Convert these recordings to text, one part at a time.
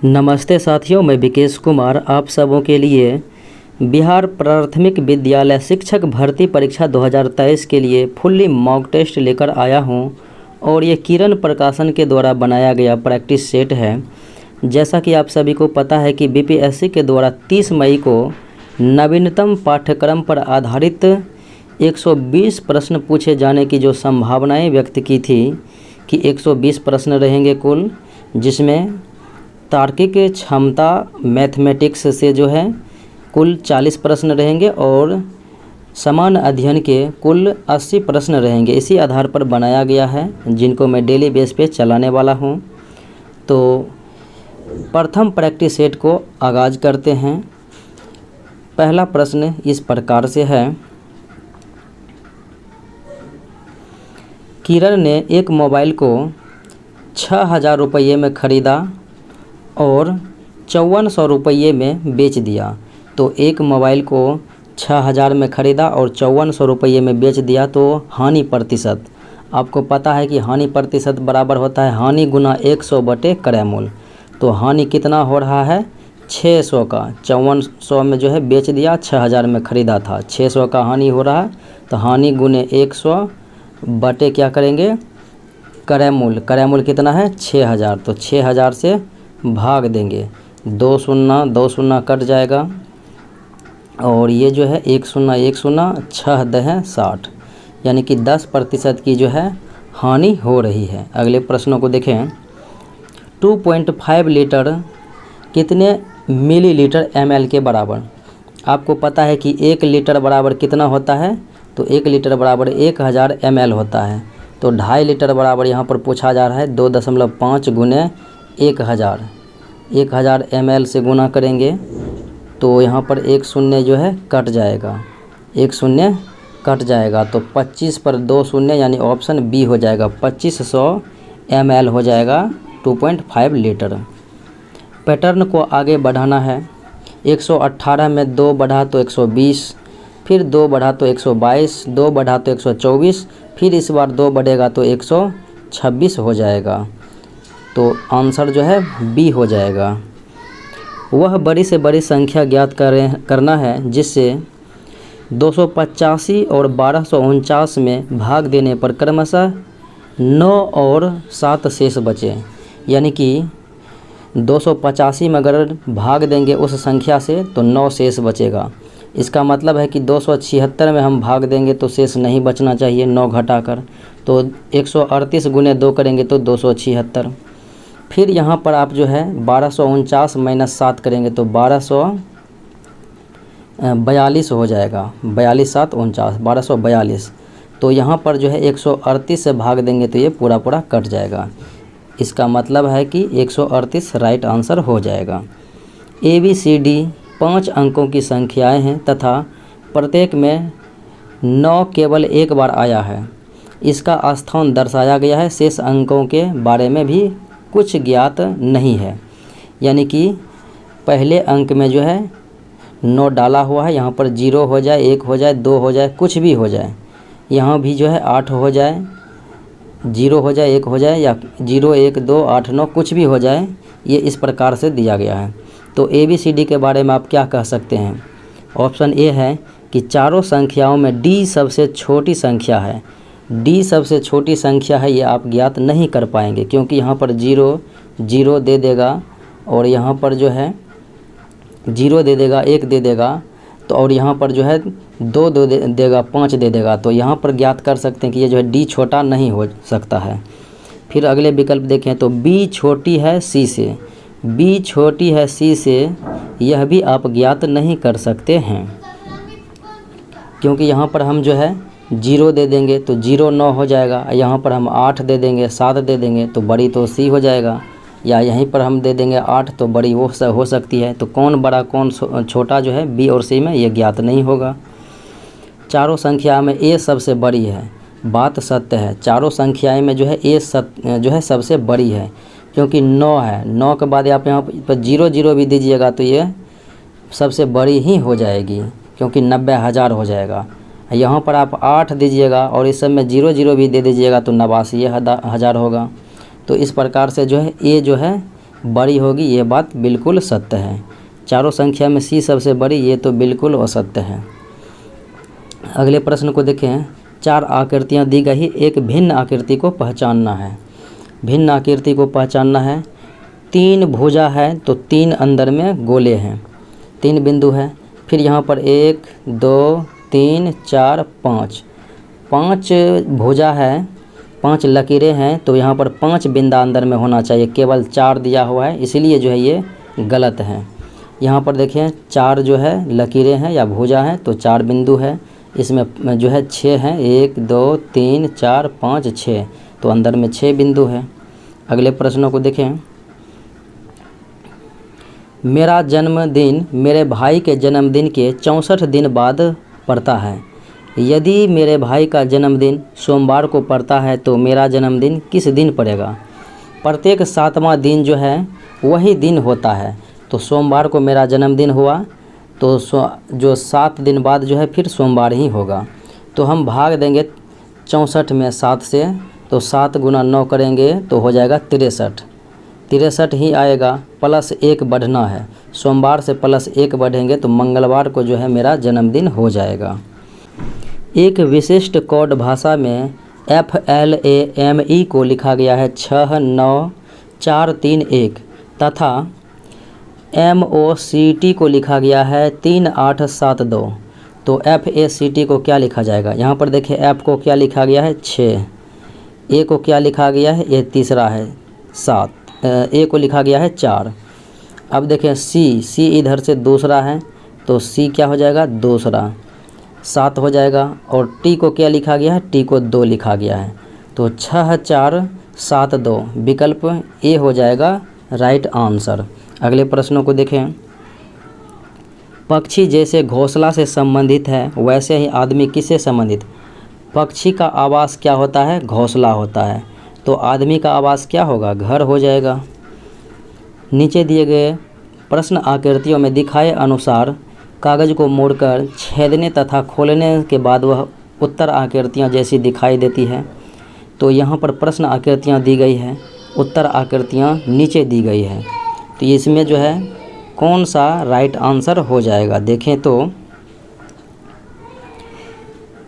नमस्ते साथियों, मैं विकेश कुमार आप सबों के लिए बिहार प्राथमिक विद्यालय शिक्षक भर्ती परीक्षा 2023 के लिए फुल्ली मॉक टेस्ट लेकर आया हूं और ये किरण प्रकाशन के द्वारा बनाया गया प्रैक्टिस सेट है। जैसा कि आप सभी को पता है कि बीपीएससी के द्वारा 30 मई को नवीनतम पाठ्यक्रम पर आधारित 120 प्रश्न पूछे जाने की जो संभावनाएं व्यक्त की थी कि 120 प्रश्न रहेंगे कुल, जिसमें तार्किक क्षमता मैथमेटिक्स से जो है कुल 40 प्रश्न रहेंगे और समान अध्ययन के कुल 80 प्रश्न रहेंगे। इसी आधार पर बनाया गया है, जिनको मैं डेली बेस पे चलाने वाला हूं। तो प्रथम प्रैक्टिस सेट को आगाज़ करते हैं। पहला प्रश्न इस प्रकार से है, किरण ने एक मोबाइल को 6,000 रुपये में ख़रीदा और 5400 रुपये में बेच दिया। तो एक मोबाइल को 6,000 में ख़रीदा और 5400 रुपये में बेच दिया, तो हानि प्रतिशत, आपको पता है कि हानि प्रतिशत बराबर होता है हानि गुना 100 बटे क्रय मूल्य। तो हानि कितना हो रहा है 600 का, 5400 में जो है बेच दिया, 6,000 में ख़रीदा था, 600 का हानि हो रहा है। तो हानि गुने 100 बटे क्या करेंगे क्रय मूल्य, क्रय मूल्य कितना है 6,000। तो 6,000 से भाग देंगे, 2 शून्य कट जाएगा और ये जो है 1 शून्य 6 दह 60, यानी कि 10% की जो है हानि हो रही है। अगले प्रश्नों को देखें। 2.5 लीटर कितने मिलीलीटर ml के बराबर। आपको पता है कि 1 लीटर बराबर कितना होता है, तो 1 लीटर बराबर 1000 ml होता है। तो 2.5 लीटर बराबर यहाँ पर पूछा जा रहा है 2.5 गुने 1000 ml से गुना करेंगे तो यहाँ पर 1 शून्य जो है कट जाएगा, 1 शून्य कट जाएगा। तो 25 पर 2 शून्य यानी ऑप्शन बी हो जाएगा, 2500 ml हो जाएगा 2.5 लीटर। पैटर्न को आगे बढ़ाना है। 118 में 2 बढ़ा तो 120, फिर 2 बढ़ा तो 122, 2 बढ़ा तो 124, फिर इस बार 2 बढ़ेगा तो 126 हो जाएगा। तो आंसर जो है बी हो जाएगा। वह बड़ी से बड़ी संख्या ज्ञात करना है जिससे 285 और 1249 में भाग देने पर क्रमशः 9 और 7 शेष बचे। यानी कि 285 में अगर भाग देंगे उस संख्या से तो 9 शेष बचेगा। इसका मतलब है कि 276 में हम भाग देंगे तो शेष नहीं बचना चाहिए 9 घटाकर। तो 138 गुने 2 करेंगे तो 276। फिर यहाँ पर आप जो है 1249 माइनस 7 करेंगे तो 1242 हो जाएगा, 42 7 49 1242। तो यहाँ पर जो है 138 से भाग देंगे तो ये पूरा कट जाएगा। इसका मतलब है कि 138 राइट आंसर हो जाएगा। ABCD 5 अंकों की संख्याएं हैं तथा प्रत्येक में 9 केवल एक बार आया है। इसका स्थान दर्शाया गया है। शेष अंकों के बारे में भी कुछ ज्ञात नहीं है। यानी कि पहले अंक में जो है 9 डाला हुआ है, यहाँ पर 0 हो जाए, 1 हो जाए, 2 हो जाए, कुछ भी हो जाए। यहाँ भी जो है 8 हो जाए, 0 हो जाए, 1 हो जाए, या 0 1 2 8 9 कुछ भी हो जाए। ये इस प्रकार से दिया गया है। तो ABCD के बारे में आप क्या कह सकते हैं। ऑप्शन ए है कि चारों संख्याओं में D सबसे छोटी संख्या है। D सबसे छोटी संख्या है, ये आप ज्ञात नहीं कर पाएंगे क्योंकि यहाँ पर 0 0 दे देगा और यहाँ पर जो है 0 दे देगा, 1 दे देगा, तो और यहाँ पर जो है 2 देगा, 5 दे देगा। तो यहाँ पर ज्ञात कर सकते हैं कि ये जो है D छोटा नहीं हो सकता है। फिर अगले विकल्प देखें तो B छोटी है C से, B छोटी है C से, यह भी आप ज्ञात नहीं कर सकते हैं क्योंकि यहाँ पर हम जो है 0 दे देंगे तो 0 9 हो जाएगा, यहाँ पर हम 8 दे देंगे, 7 दे देंगे तो बड़ी तो C हो जाएगा, या यहीं पर हम दे देंगे 8 तो बड़ी वो हो सकती है। तो कौन बड़ा कौन छोटा जो है B और C में ये ज्ञात नहीं होगा। चारों संख्या में A सबसे बड़ी है, बात सत्य है। चारों संख्याएं में जो है A जो है सबसे बड़ी है क्योंकि 9 है। 9 के बाद आप यहाँ पर 0 0 भी दीजिएगा तो ये सबसे बड़ी ही हो जाएगी क्योंकि 90,000 हो जाएगा। यहाँ पर आप 8 दीजिएगा और इस सब में 0 0 भी दे दीजिएगा तो 89,000 होगा। तो इस प्रकार से जो है ए जो है बड़ी होगी, ये बात बिल्कुल सत्य है। चारों संख्या में सी सबसे बड़ी, ये तो बिल्कुल असत्य है। अगले प्रश्न को देखें। 4 आकृतियाँ दी गई, एक भिन्न आकृति को पहचानना है। भिन्न आकृति को पहचानना है। 3 भुजा है तो 3 अंदर में गोले हैं, 3 बिंदु है। फिर यहाँ पर 1 2 3 4 5 भुजा है, 5 लकीरें हैं, तो यहाँ पर 5 बिंदा अंदर में होना चाहिए, केवल 4 दिया हुआ है, इसलिए जो है ये गलत है। यहाँ पर देखें 4 जो है लकीरें हैं या भुजा हैं तो 4 बिंदु है, इसमें जो है 6 हैं, 1 2 3 4 5 6, तो अंदर में 6 बिंदु है। अगले प्रश्नों को देखें। मेरा जन्मदिन मेरे भाई के जन्मदिन के 64 दिन बाद पड़ता है। यदि मेरे भाई का जन्मदिन सोमवार को पड़ता है तो मेरा जन्मदिन किस दिन पड़ेगा? प्रत्येक 7वां दिन जो है वही दिन होता है, तो सोमवार को मेरा जन्मदिन हुआ तो जो 7 दिन बाद जो है फिर सोमवार ही होगा। तो हम भाग देंगे 64 में 7 से, तो 7 गुना 9 करेंगे तो हो जाएगा 63 ही आएगा। प्लस 1 बढ़ना है, सोमवार से प्लस 1 बढ़ेंगे तो मंगलवार को जो है मेरा जन्मदिन हो जाएगा। एक विशिष्ट कोड भाषा में FLAME को लिखा गया है 69431 तथा MOCT को लिखा गया है 3872, तो FACT को क्या लिखा जाएगा? यहाँ पर देखिए F को क्या लिखा गया है 6, A को क्या लिखा गया है, ये तीसरा है 7, A को लिखा गया है 4। अब देखें C इधर से दूसरा है तो C क्या हो जाएगा, दूसरा 7 हो जाएगा। और T को क्या लिखा गया है, T को 2 लिखा गया है, तो 6472 विकल्प A हो जाएगा राइट आंसर। अगले प्रश्नों को देखें। पक्षी जैसे घोंसला से संबंधित है वैसे ही आदमी किससे संबंधित? पक्षी का आवास क्या होता है, घोंसला होता है, तो आदमी का आवास क्या होगा, घर हो जाएगा। नीचे दिए गए प्रश्न आकृतियों में दिखाए अनुसार कागज़ को मोड़कर छेदने तथा खोलने के बाद वह उत्तर आकृतियाँ जैसी दिखाई देती है। तो यहाँ पर प्रश्न आकृतियाँ दी गई है, उत्तर आकृतियाँ नीचे दी गई है, तो इसमें जो है कौन सा राइट आंसर हो जाएगा? देखें तो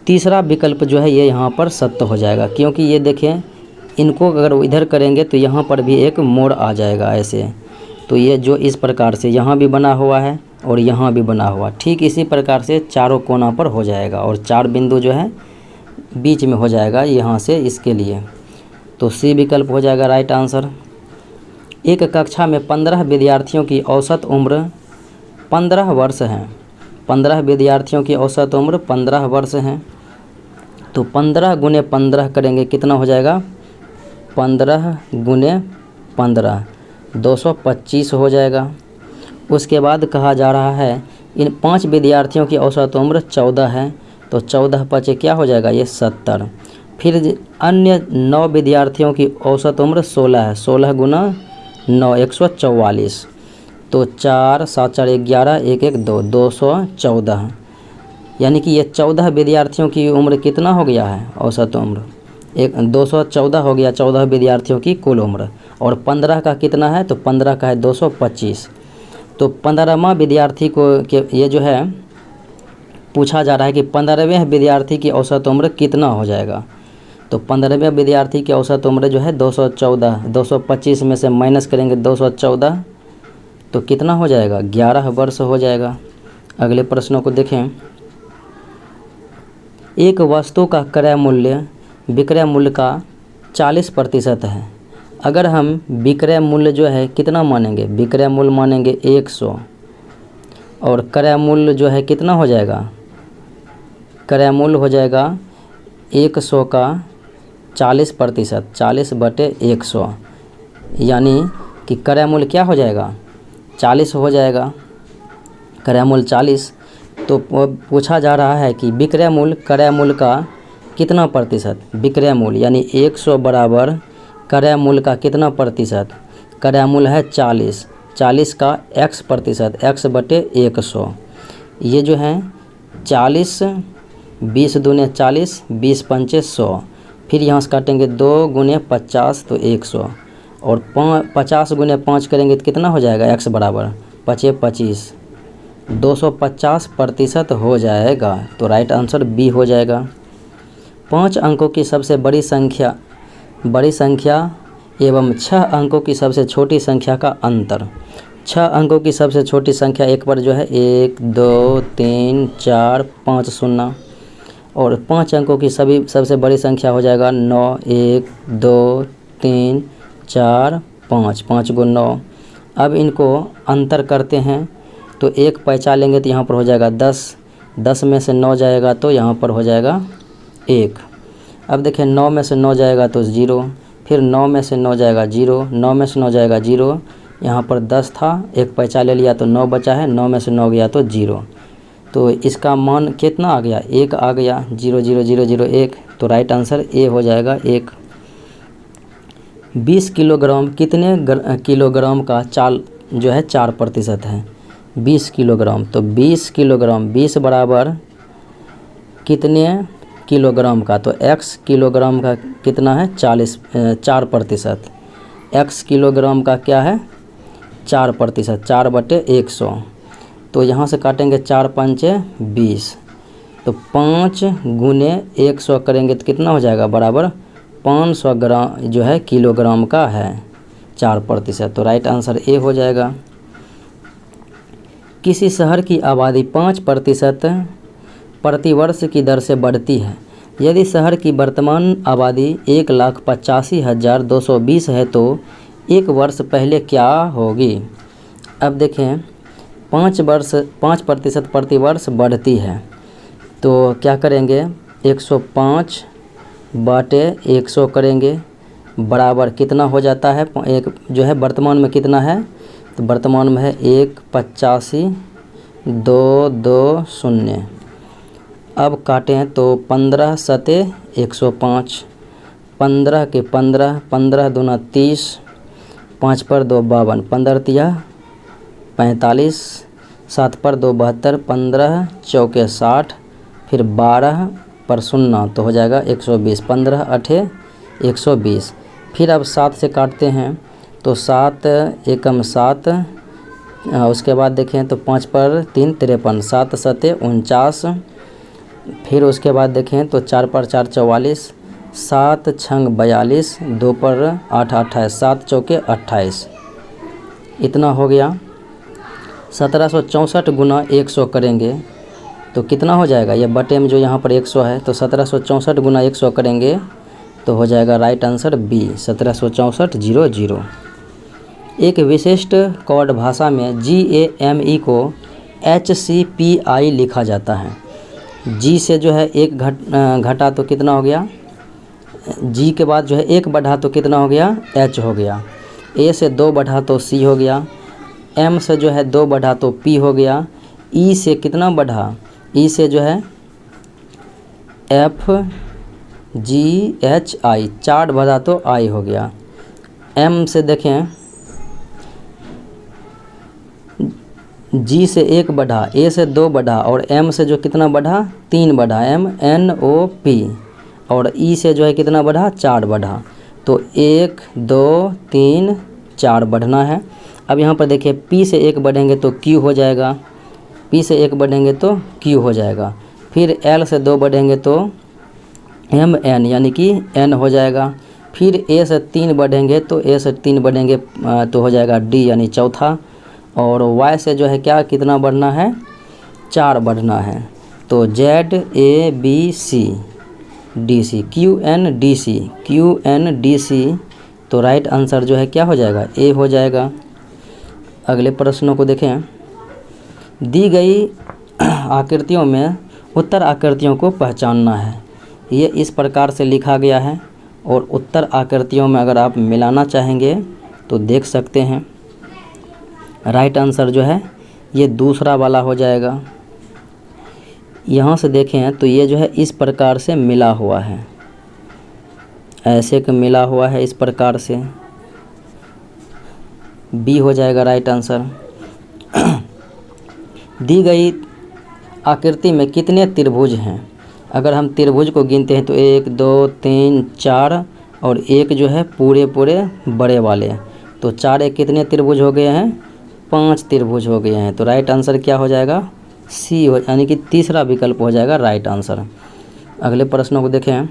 तीसरा विकल्प जो है ये यहाँ पर सत्य हो जाएगा, क्योंकि ये देखें इनको अगर इधर करेंगे तो यहाँ पर भी एक मोड़ आ जाएगा ऐसे, तो ये जो इस प्रकार से यहाँ भी बना हुआ है और यहाँ भी बना हुआ, ठीक इसी प्रकार से चारों कोना पर हो जाएगा और 4 बिंदु जो है बीच में हो जाएगा यहाँ से इसके लिए, तो C विकल्प हो जाएगा राइट आंसर। एक कक्षा में 15 विद्यार्थियों की औसत उम्र 15 वर्ष है। 15 विद्यार्थियों की औसत उम्र 15 वर्ष है, तो 15 गुने 15 करेंगे कितना हो जाएगा, 15 गुने 15 225 हो जाएगा। उसके बाद कहा जा रहा है इन 5 विद्यार्थियों की औसत उम्र 14 है, तो 14 पचे क्या हो जाएगा, ये 70। फिर अन्य 9 विद्यार्थियों की औसत उम्र 16 है, 16 गुना 9 144, तो 4 7 4 11 1 1 2 214, यानी कि ये 14 विद्यार्थियों की उम्र कितना हो गया है, औसत उम्र 214 हो गया 14 विद्यार्थियों की कुल उम्र। और 15 का कितना है, तो 15 का है 225, तो 15वां विद्यार्थी को ये जो है पूछा जा रहा है कि 15वें विद्यार्थी की औसत उम्र कितना हो जाएगा। तो 15वें विद्यार्थी की औसत उम्र जो है 214, 225 में से माइनस करेंगे 214, तो कितना हो जाएगा, 11 वर्ष हो जाएगा। अगले प्रश्नों को देखें। एक वस्तु का क्रय मूल्य विक्रय मूल्य का 40% है। अगर हम विक्रय मूल्य जो है कितना मानेंगे, विक्रय मूल्य मानेंगे 100 और क्रय मूल्य जो है कितना हो जाएगा, क्रय मूल्य हो जाएगा 100 का 40%, 40/100, यानी कि क्रय मूल्य क्या हो जाएगा, 40 हो जाएगा, क्रय मूल्य 40। तो पूछा जा रहा है कि विक्रय मूल्य क्रय मूल्य का कितना प्रतिशत, विक्रय मूल्य यानी 100 बराबर क्रय मूल्य का कितना प्रतिशत, क्रय मूल्य है 40, 40 का x%, x/100, ये जो है 40, 20 दूने 40, 20 पंचे 100, फिर यहाँ से काटेंगे 2 गुने 50 तो 100, और 50 गुने 5 करेंगे तो कितना हो जाएगा, x बराबर 5 25, 250% हो जाएगा। तो राइट आंसर बी हो जाएगा। 5 अंकों की सबसे बड़ी संख्या एवं 6 अंकों की सबसे छोटी संख्या का अंतर। 6 अंकों की सबसे छोटी संख्या एक बार जो है 1 2 3 4 5 0, और 5 अंकों की सबसे बड़ी संख्या हो जाएगा 9 1 2 3 4 5, 5 गुण 9। अब इनको अंतर करते हैं तो एक पैंचा लेंगे तो यहाँ पर हो जाएगा 10, 10 में से 9 जाएगा तो यहाँ पर हो जाएगा 1। अब देखें 9 में से 9 जाएगा तो 0, फिर 9 में से 9 जाएगा 0, 9 में से 9 जाएगा 0, यहाँ पर 10 था, एक पैंचा ले लिया तो 9 बचा है, 9 में से 9 गया तो 0। तो इसका मान कितना आ गया, 1 आ गया, 0 0 0 0 1। तो राइट आंसर ए हो जाएगा 1। 20 किलोग्राम कितने किलोग्राम का चाल जो है 4% है। 20 किलोग्राम, तो 20 किलोग्राम 20 बराबर कितने किलोग्राम का, तो x किलोग्राम का कितना है 4%। x किलोग्राम का क्या है 4%, 4/100। तो यहाँ से काटेंगे 4 पंचे 20, तो 5 गुने 100 करेंगे तो कितना हो जाएगा, बराबर 500 ग्राम जो है किलोग्राम का है 4%। तो राइट आंसर ए हो जाएगा। किसी शहर की आबादी 5% प्रतिवर्ष की दर से बढ़ती है। यदि शहर की वर्तमान आबादी 1,85,220 है तो एक वर्ष पहले क्या होगी। अब देखें 5% प्रतिवर्ष बढ़ती है, तो क्या करेंगे 105 बाटे 100 करेंगे, बराबर कितना हो जाता है, एक जो है वर्तमान में कितना है, तो वर्तमान में है 1,85,220। अब काटें तो 15 सते 105, 15 के 15, 15 दूना 30, 5 पर 2 52, 15 तिया 45, 7 पर 2 72, 15 चौके 60, फिर 12 पर 0 तो हो जाएगा 120, 15 8 120। फिर अब 7 से काटते हैं तो 7 एकम 7, उसके बाद देखें तो 5 पर 3 53, 7 सते 49, फिर उसके बाद देखें तो 4 पर 4 44, 7 छंग 42, 2 पर 8 28, 7 चौके 28। इतना हो गया। 1764 गुना 100 करेंगे तो कितना हो जाएगा, ये बटे में जो यहाँ पर 100 है, तो 1764 गुना 100 करेंगे तो हो जाएगा राइट आंसर बी 1764 00। एक विशिष्ट कोड भाषा में GAME को HCPI लिखा जाता है। G से जो है 1 घटा तो कितना हो गया, G के बाद जो है 1 बढ़ा तो कितना हो गया, H हो गया। A से 2 बढ़ा तो C हो गया। M से जो है 2 बढ़ा तो P हो गया। E से कितना बढ़ा, E से जो है FGHI 4 बढ़ा तो I हो गया। M से देखें G से 1 बढ़ा, A से 2 बढ़ा और M से जो कितना बढ़ा 3 बढ़ा, MNOP, और E से जो है कितना बढ़ा 4 बढ़ा। तो 1 2 3 4 बढ़ना है। अब यहाँ पर देखिए P से 1 बढ़ेंगे तो Q हो जाएगा, P से 1 बढ़ेंगे तो Q हो जाएगा। फिर L से 2 बढ़ेंगे तो MN यानी कि N हो जाएगा। फिर A से 3 बढ़ेंगे तो A से 3 बढ़ेंगे तो हो जाएगा D यानी चौथा। और Y से जो है क्या कितना बढ़ना है 4 बढ़ना है, तो ZABCDC QNDC तो राइट आंसर जो है क्या हो जाएगा, A हो जाएगा। अगले प्रश्नों को देखें। दी गई आकृतियों में उत्तर आकृतियों को पहचानना है। ये इस प्रकार से लिखा गया है और उत्तर आकृतियों में अगर आप मिलाना चाहेंगे तो देख सकते हैं। राइट आंसर जो है ये दूसरा वाला हो जाएगा। यहाँ से देखें तो ये जो है इस प्रकार से मिला हुआ है, ऐसे कि मिला हुआ है इस प्रकार से, बी हो जाएगा राइट आंसर। दी गई आकृति में कितने त्रिभुज हैं। अगर हम त्रिभुज को गिनते हैं तो 1 2 3 4 और एक जो है पूरे पूरे बड़े वाले। तो 4 एक कितने त्रिभुज हो गए हैं? 5 त्रिभुज हो गए हैं। तो राइट आंसर क्या हो जाएगा? सी हो, यानी कि तीसरा विकल्प हो जाएगा राइट आंसर। अगले प्रश्नों को देखें।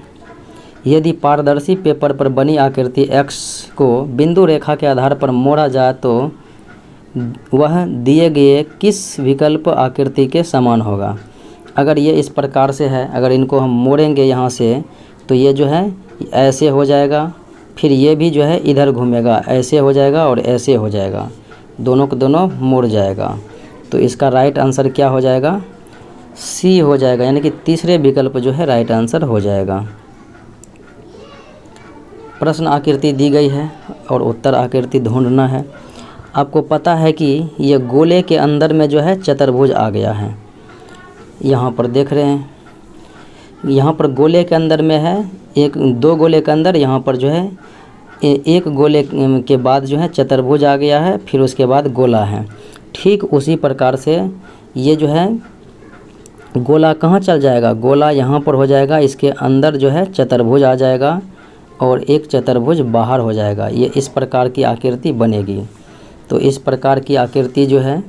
यदि पारदर्शी पेपर पर बनी आकृति x को बिंदु रेखा के आधार पर मोड़ा जाए तो वह दिए गए किस विकल्प आकृति के समान होगा? अगर ये इस प्रकार से है, अगर इनको हम मोड़ेंगे यहाँ से तो ये जो है ऐसे हो जाएगा, फिर ये भी जो है इधर घूमेगा, ऐसे हो जाएगा और ऐसे हो जाएगा, दोनों को दोनों मुड़ जाएगा। तो इसका राइट आंसर क्या हो जाएगा? सी हो जाएगा, यानी कि तीसरे विकल्प जो है राइट आंसर हो जाएगा। प्रश्न आकृति दी गई है और उत्तर आकृति ढूंढना है। आपको पता है कि ये गोले के अंदर में जो है चतुर्भुज आ गया है। यहाँ पर देख रहे हैं, यहाँ पर गोले के अंदर में है एक, 2 गोले के अंदर यहाँ पर जो है एक गोले के बाद जो है चतुर्भुज आ गया है, फिर उसके बाद गोला है। ठीक उसी प्रकार से ये जो है गोला कहाँ चल जाएगा? गोला यहाँ पर हो जाएगा, इसके अंदर जो है चतुर्भुज आ जाएगा और एक चतुर्भुज बाहर हो जाएगा। ये इस प्रकार की आकृति बनेगी। तो इस प्रकार की आकृति जो है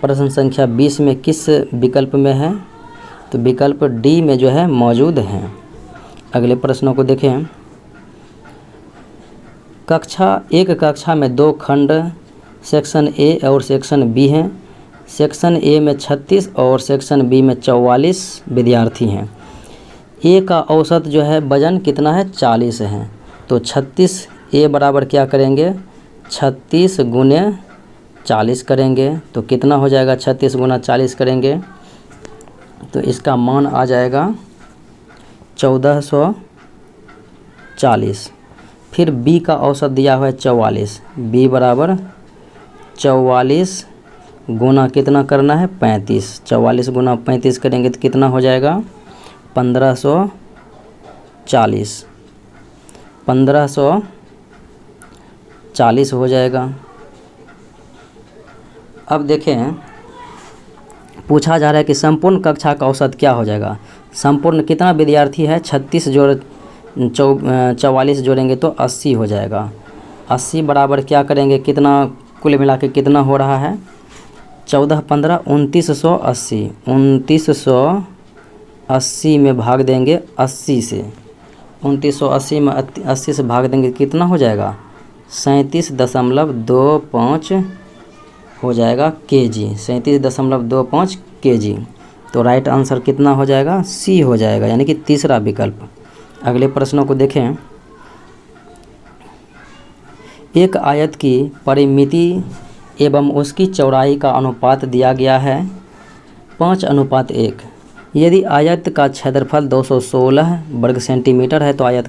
प्रश्न संख्या 20 में किस विकल्प में है? तो विकल्प डी में जो है मौजूद है। अगले प्रश्नों को देखें। कक्षा में 2 खंड सेक्शन ए और सेक्शन बी हैं। सेक्शन ए में 36 और सेक्शन बी में 44 विद्यार्थी हैं। ए का औसत जो है वजन कितना है? 40 है। तो 36 ए बराबर क्या करेंगे? 36 गुने 40 करेंगे तो कितना हो जाएगा? 36 गुना 40 करेंगे तो इसका मान आ जाएगा 1440। फिर बी का औसत दिया हुआ है 44। बी बराबर 44 गुना कितना करना है? 35। 44 गुना 35 करेंगे तो कितना हो जाएगा? 1540। 1540 हो जाएगा। अब देखें, पूछा जा रहा है कि संपूर्ण कक्षा का औसत क्या हो जाएगा? संपूर्ण कितना विद्यार्थी है? 36 जोड़ 44 जोड़ेंगे तो 80 हो जाएगा। 80 बराबर क्या करेंगे? कितना कुल मिला के कितना हो रहा है? 14 15 2980। 2980 में भाग देंगे 80 से। 2980 में 80 से भाग देंगे कितना हो जाएगा? 37.25 हो जाएगा केजी। 37.25 केजी। तो राइट आंसर कितना हो जाएगा? सी हो जाएगा, यानी कि तीसरा विकल्प। अगले प्रश्नों को देखें। एक आयत की परिमिति एवं उसकी चौड़ाई का अनुपात दिया गया है 5:1। यदि आयत का क्षेत्रफल 216 वर्ग सेंटीमीटर है तो आयत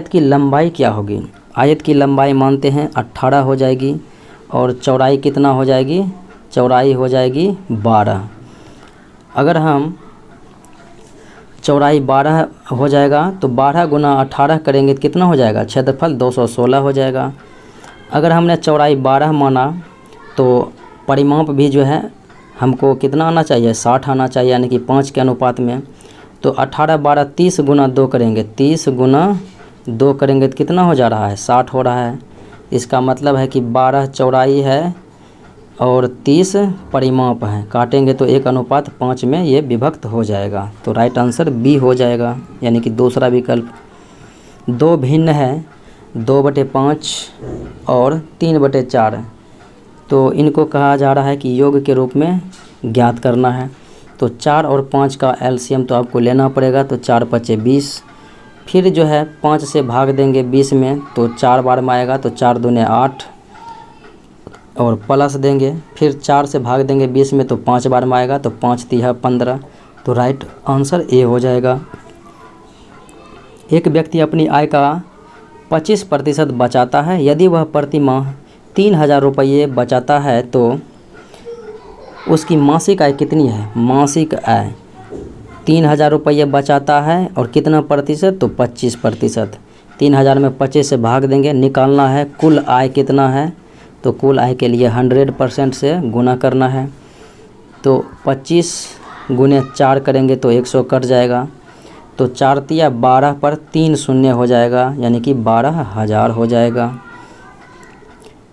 की लंबाई क्या होगी? आयत की लंबाई मानते हैं 18 हो जाएगी और चौड़ाई कितना हो जाएगी? चौड़ाई हो जाएगी 12। अगर हम चौड़ाई 12 हो जाएगा तो 12 गुना 18 करेंगे तो कितना हो जाएगा? क्षेत्रफल 216 हो जाएगा। अगर हमने चौड़ाई 12 माना तो परिमाप भी जो है हमको कितना आना चाहिए? 60 आना चाहिए, यानी कि 5 के अनुपात में। तो 18 12 30 गुना 2 करेंगे, 30 गुना 2 करेंगे तो कितना हो जा रहा है? 60 हो रहा है। इसका मतलब है कि 12 चौड़ाई है और 30 परिमाप है। काटेंगे तो 1:5 में ये विभक्त हो जाएगा। तो राइट आंसर बी हो जाएगा, यानी कि दूसरा विकल्प। 2 भिन्न है, 2/5 और 3/4। तो इनको कहा जा रहा है कि योग के रूप में ज्ञात करना है। तो 4 और 5 का एलसीएम तो आपको लेना पड़ेगा। तो 4 5 20। फिर जो है 5 से भाग देंगे 20 में तो 4 बार में आएगा, तो 4 दूने 8 और प्लस देंगे। फिर 4 से भाग देंगे 20 में तो 5 बार में आएगा, तो 5 3 15। तो राइट आंसर ए हो जाएगा। एक व्यक्ति अपनी आय का 25% बचाता है। यदि वह प्रति माह 3000 रुपये बचाता है तो उसकी मासिक आय कितनी है? मासिक आय 3000 रुपये बचाता है और कितना प्रतिशत? तो 25%। 3000 में 25 से भाग देंगे, निकालना है कुल आय कितना है। तो कुल आय के लिए 100% से गुना करना है। तो 25 गुने 4 करेंगे तो 100 कट जाएगा। तो 4 तिया 12 पर 3 शून्य हो जाएगा, यानी कि 12,000 हो जाएगा।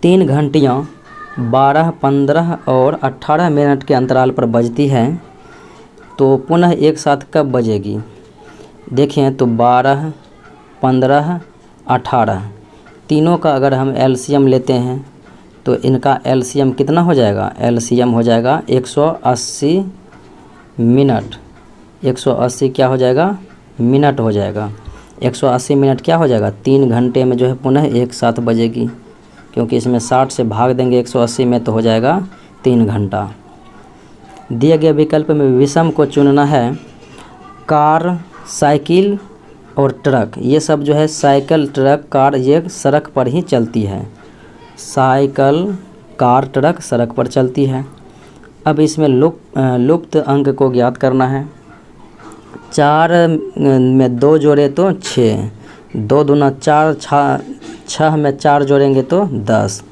3 घंटियाँ 12, 15 और 18 मिनट के अंतराल पर बजती है, तो पुनः एक साथ कब बजेगी? देखें तो 12, 15, 18 तीनों का अगर हम एलसीएम लेते हैं तो इनका एलसीएम कितना हो जाएगा? एलसीएम हो जाएगा 180 मिनट। 180 क्या हो जाएगा? मिनट हो जाएगा। 180 मिनट क्या हो जाएगा? 3 घंटे में जो है पुनः एक साथ बजेगी, क्योंकि इसमें 60 से भाग देंगे 180 में तो हो जाएगा 3 घंटा। दिए गए विकल्प में विषम को चुनना है। कार, साइकिल और ट्रक, ये सब जो है साइकिल, ट्रक, कार ये सड़क पर ही चलती है। साइकिल, कार, ट्रक सड़क पर चलती है। अब इसमें लुप्त अंक को ज्ञात करना है। 4 में 2 जोड़े तो 6, 2 दूना 4, 6 में 4 जोड़ेंगे तो 10,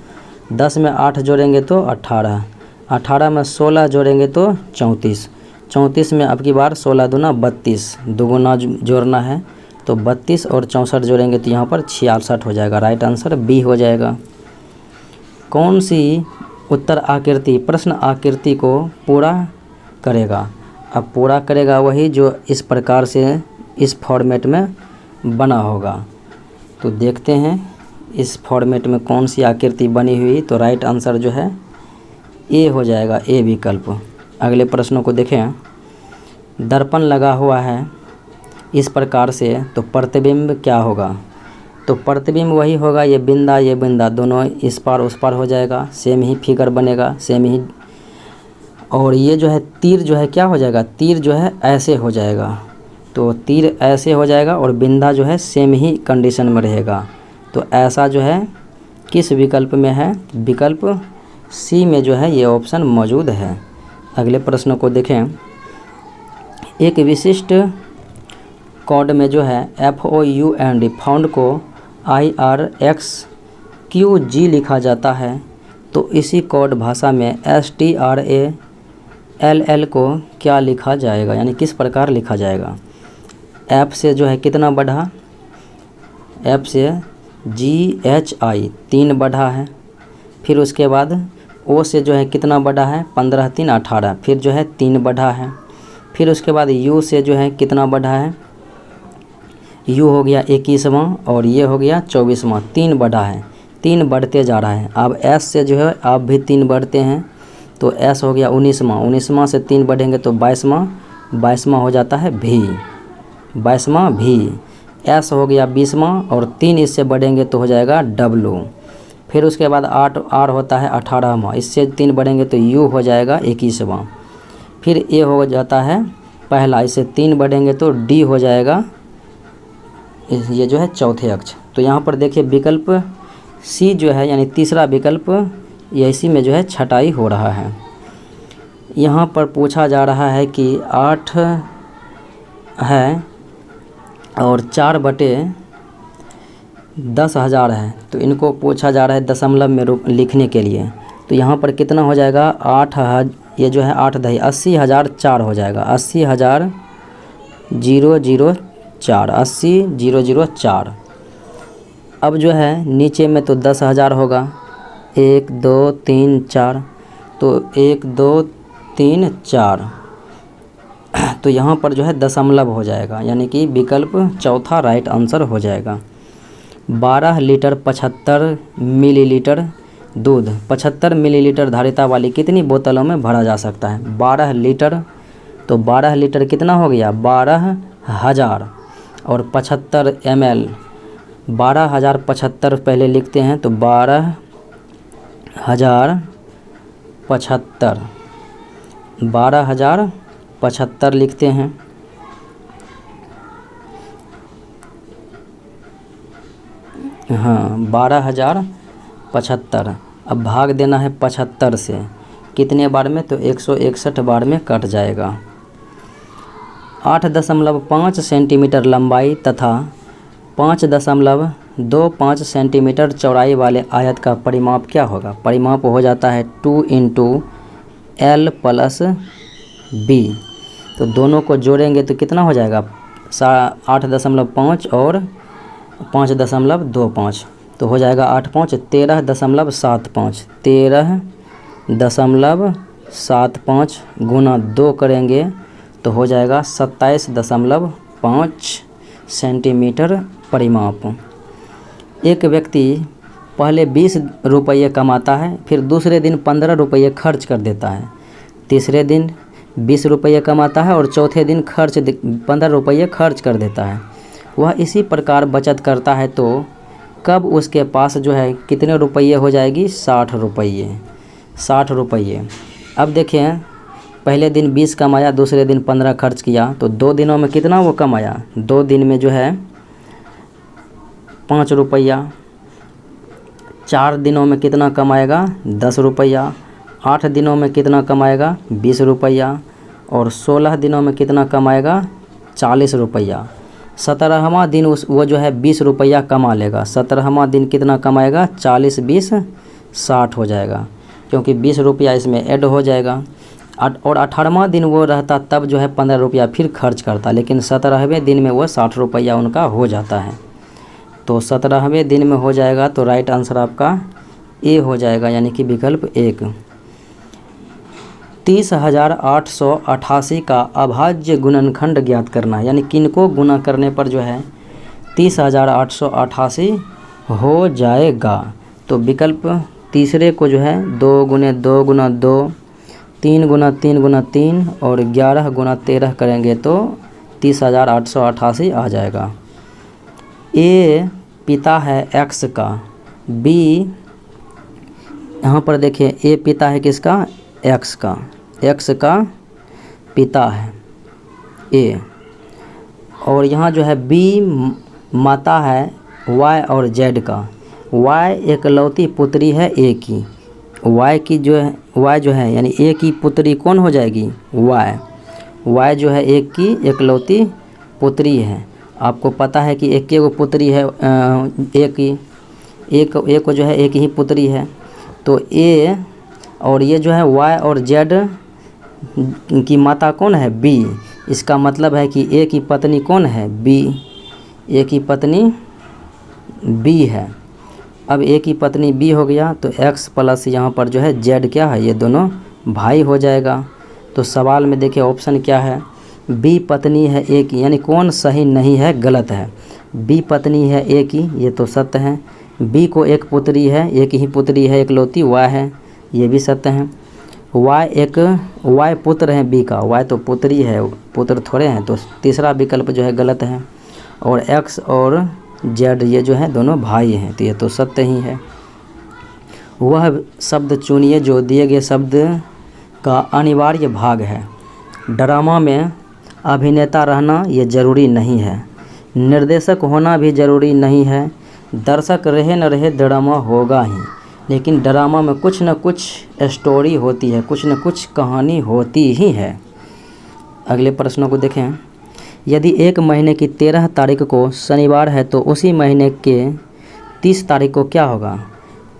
10 में 8 जोड़ेंगे तो 18, 18 में 16 जोड़ेंगे तो 34, 34 में अब की बार 16 दूना 32, दुगुना जोड़ना है तो 32 और 64 जोड़ेंगे तो यहाँ पर 66 हो जाएगा। राइट आंसर बी हो जाएगा। कौन सी उत्तर आकृति प्रश्न आकृति को पूरा करेगा? अब पूरा करेगा वही जो इस प्रकार से इस फॉर्मेट में बना होगा। तो देखते हैं इस फॉर्मेट में कौन सी आकृति बनी हुई, तो राइट आंसर जो है ए हो जाएगा, ए विकल्प। अगले प्रश्नों को देखें। दर्पण लगा हुआ है इस प्रकार से, तो प्रतिबिंब क्या होगा? तो प्रतिबिंब वही होगा, ये बिंदा दोनों इस पार उस पार हो जाएगा, सेम ही फिगर बनेगा, सेम ही। और ये जो है तीर जो है क्या हो जाएगा? तीर जो है ऐसे हो जाएगा, तो तीर ऐसे हो जाएगा और बिंदा जो है सेम ही कंडीशन में रहेगा। तो ऐसा जो है किस विकल्प में है? विकल्प सी में जो है ये ऑप्शन मौजूद है। अगले प्रश्न को देखें। एक विशिष्ट कोड में जो है FOUND फाउंड को IRXQG लिखा जाता है, तो इसी कोड भाषा में STRALL को क्या लिखा जाएगा, यानी किस प्रकार लिखा जाएगा? F से जो है कितना बढ़ा? F से GHI 3 बढ़ा है। फिर उसके बाद O से जो है कितना बढ़ा है? 15 3 18, फिर जो है 3 बढ़ा है। फिर उसके बाद U से जो है कितना बढ़ा है? U हो गया 21वां और ये हो गया 24वां, 3 बढ़ा है, 3 बढ़ते जा रहा है। अब S से जो है आप भी 3 बढ़ते हैं, तो S हो गया 19वां, 19वां से 3 बढ़ेंगे तो 22वां, 22वां हो जाता है V, 22वां V। S हो गया 20वां और 3 इससे बढ़ेंगे तो हो जाएगा W। फिर उसके बाद R होता है 18वां, इससे 3 बढ़ेंगे तो U हो जाएगा 21वां। फिर A हो जाता है पहला, इससे 3 बढ़ेंगे तो D हो जाएगा, ये जो है चौथे अक्ष। तो यहाँ पर देखिए विकल्प सी जो है यानी तीसरा विकल्प, ये इसी में जो है छटाई हो रहा है। यहाँ पर पूछा जा रहा है कि 8 है और 4/10,000 है, तो इनको पूछा जा रहा है दशमलव में लिखने के लिए। तो यहाँ पर कितना हो जाएगा? 8, ये जो है 8 दही 80,004 हो जाएगा, 80,004, 80,004। अब जो है नीचे में तो 10,000 होगा, 1 2 3 4, तो 1 2 3 4, तो यहाँ पर जो है दशमलव हो जाएगा, यानी कि विकल्प चौथा राइट आंसर हो जाएगा। 12 लीटर 75 मिलीलीटर दूध 75 मिलीलीटर धारिता वाली कितनी बोतलों में भरा जा सकता है? 12 लीटर, तो 12 लीटर कितना हो गया? 12,000 और 75 ml, 12,075 पहले लिखते हैं, तो 12,075, 12,075 लिखते हैं। हाँ 12,075। अब भाग देना है 75 से, कितने बार में? तो 161 बार में कट जाएगा। 8.5 सेंटीमीटर लंबाई तथा 5.25 सेंटीमीटर चौड़ाई वाले आयत का परिमाप क्या होगा? परिमाप हो जाता है 2 × L + B। तो दोनों को जोड़ेंगे तो कितना हो जाएगा? 8.5 और 5.25, तो हो जाएगा 8 5 13.75, 13.75 गुना 2 करेंगे तो हो जाएगा 27.5 सेंटीमीटर परिमाप। एक व्यक्ति पहले 20 रुपये कमाता है, फिर दूसरे दिन 15 रुपये खर्च कर देता है, तीसरे दिन 20 रुपये कमाता है और चौथे दिन 15 रुपये खर्च कर देता है। वह इसी प्रकार बचत करता है तो कब उसके पास जो है कितने रुपये हो जाएगी? 60 रुपये। 60 रुपये। अब देखें, पहले दिन 20 कमाया, दूसरे दिन 15 खर्च किया, तो 2 दिनों में कितना वो कमाया? 2 दिन में जो है 5 रुपया। 4 दिनों में कितना कमाएगा? 10 रुपया। 8 दिनों में कितना कमाएगा? 20 रुपया। और 16 दिनों में कितना कमाएगा? 40 रुपया। 17वां दिन वो जो है 20 रुपया कमा लेगा। 17वां दिन कितना कमाएगा? 40 20 60 हो जाएगा, क्योंकि 20 रुपया इसमें ऐड हो जाएगा। और 18वां दिन वो रहता तब जो है 15 रुपया फिर खर्च करता, लेकिन 17वें दिन में वो 60 रुपया उनका हो जाता है। तो 17वें दिन में हो जाएगा, तो राइट आंसर आपका ए हो जाएगा, यानी कि विकल्प 1। 30,888 का अभाज्य गुणनखंड ज्ञात करना है, यानी किनको गुना करने पर जो है 30,888 हो जाएगा। तो विकल्प तीसरे को जो है 2 गुने 2 गुना 2, 3 गुना 3 गुना 3 और 11 गुना 13 करेंगे तो 30,888 आ जाएगा। ए पिता है x का, बी, यहाँ पर देखिए ए पिता है किसका? x का, x का पिता है ए, और यहाँ जो है बी माता है y और z का। y एकलौती पुत्री है a की, y जो है यानी a की पुत्री कौन हो जाएगी? y जो है a की एकलौती पुत्री है। आपको पता है कि एक वो पुत्री है एक को जो है एक ही पुत्री है, तो a और ये जो है y और z की माता कौन है? b। इसका मतलब है कि a की पत्नी कौन है? b। a की पत्नी b है। अब a की पत्नी b हो गया, तो x प्लस यहाँ पर जो है z क्या है? ये दोनों भाई हो जाएगा। तो सवाल में देखिए ऑप्शन क्या है? b पत्नी है a की, यानी कौन सही नहीं है, गलत है। b पत्नी है a की, ये तो सत्य है। b को एक पुत्री है, एक ही पुत्री है एकलौती, y है, ये भी सत्य है। y पुत्र है b का, y तो पुत्री है, पुत्र थोड़े हैं, तो तीसरा विकल्प जो है गलत है। और x और z ये जो है दोनों भाई हैं, तो ये तो सत्य ही है। वह शब्द चुनिए जो दिए गए शब्द का अनिवार्य भाग है। ड्रामा में अभिनेता रहना ये ज़रूरी नहीं है, निर्देशक होना भी ज़रूरी नहीं है, दर्शक रहे न रहे ड्रामा होगा ही, लेकिन ड्रामा में कुछ न कुछ स्टोरी होती है, कुछ न कुछ कहानी होती ही है। अगले प्रश्नों को देखें। यदि एक महीने की 13 तारीख को शनिवार है तो उसी महीने के 30 तारीख को क्या होगा?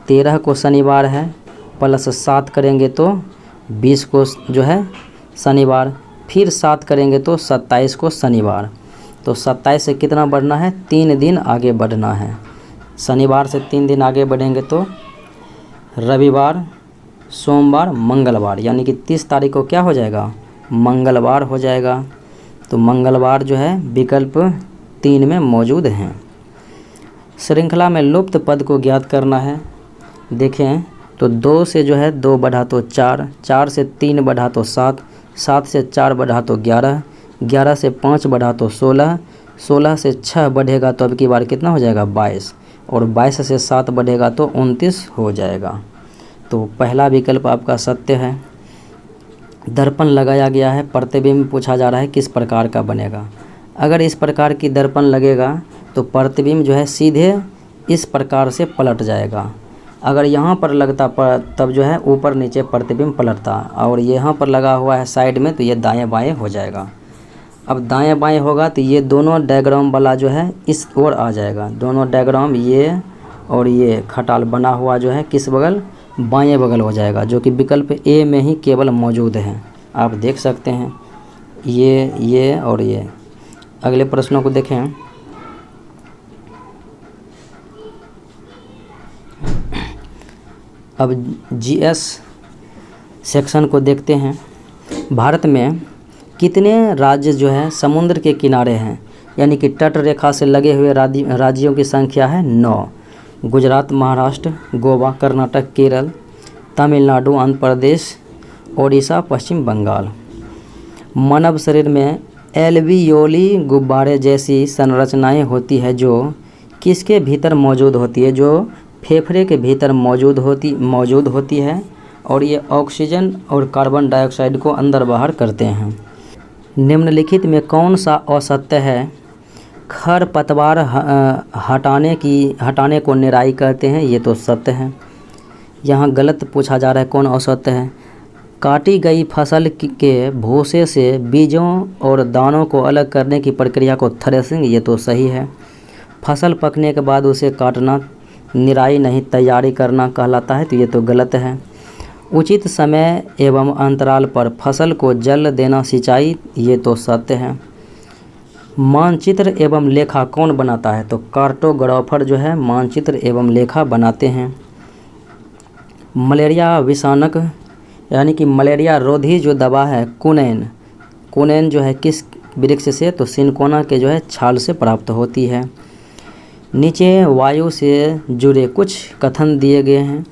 13 को शनिवार है, प्लस 7 करेंगे तो 20 को जो है शनिवार, फिर 7 करेंगे तो 27 को शनिवार। तो 27 से कितना बढ़ना है? 3 दिन आगे बढ़ना है। शनिवार से 3 दिन आगे बढ़ेंगे तो रविवार, सोमवार, मंगलवार, यानी कि 30 तारीख को क्या हो जाएगा? मंगलवार हो जाएगा। तो मंगलवार जो है विकल्प 3 में मौजूद हैं। श्रृंखला में लुप्त पद को ज्ञात करना है। देखें तो 2 से जो है 2 बढ़ा तो 4, 4 से 3 बढ़ा तो 7, 7 से 4 बढ़ा तो 11, 11 से 5 बढ़ा तो 16, 16 से 6 बढ़ेगा तो अब की बार कितना हो जाएगा? 22, और 22 से 7 बढ़ेगा तो 29 हो जाएगा। तो पहला विकल्प आपका सत्य है। दर्पण लगाया गया है, प्रतिबिंब पूछा जा रहा है किस प्रकार का बनेगा। अगर इस प्रकार की दर्पण लगेगा तो प्रतिबिंब जो है सीधे इस प्रकार से पलट जाएगा। अगर यहाँ पर लगता तब जो है ऊपर नीचे प्रतिबिंब पलटता, और यहाँ पर लगा हुआ है साइड में तो ये दाएं बाएं हो जाएगा। अब दाएं बाएं होगा तो ये दोनों डायग्राम वाला जो है इस ओर आ जाएगा। दोनों डायग्राम ये और ये खटाल बना हुआ जो है किस बगल? बाएं बगल हो जाएगा, जो कि विकल्प ए में ही केवल मौजूद है। आप देख सकते हैं ये और ये अगले प्रश्नों को देखें। अब जीएस सेक्शन को देखते हैं। भारत में कितने राज्य जो है समुद्र के किनारे हैं, यानी कि तट रेखा से लगे हुए राज्यों की संख्या है 9। गुजरात, महाराष्ट्र, गोवा, कर्नाटक, केरल, तमिलनाडु, आंध्र प्रदेश, ओडिशा, पश्चिम बंगाल। मानव शरीर में एल्वियोली गुब्बारे जैसी संरचनाएं होती है जो किसके भीतर मौजूद होती है? जो फेफड़े के भीतर मौजूद होती है, और ये ऑक्सीजन और कार्बन डाइऑक्साइड को अंदर बाहर करते हैं। निम्नलिखित में कौन सा असत्य है? खरपतवार हटाने को निराई कहते हैं, ये तो सत्य है। यहाँ गलत पूछा जा रहा है, कौन असत्य है? काटी गई फसल के भूसे से बीजों और दानों को अलग करने की प्रक्रिया को थ्रेसिंग, ये तो सही है। फसल पकने के बाद उसे काटना निराई नहीं तैयारी करना कहलाता है, तो ये तो गलत है। उचित समय एवं अंतराल पर फसल को जल देना सिंचाई, ये तो सत्य है। मानचित्र एवं लेखा कौन बनाता है? तो कार्टोग्राफर जो है मानचित्र एवं लेखा बनाते हैं। मलेरिया विषाणक यानी कि मलेरिया रोधी जो दवा है कुनैन जो है किस वृक्ष से? तो सिनकोना के जो है छाल से प्राप्त होती है। नीचे वायु से जुड़े कुछ कथन दिए गए हैं,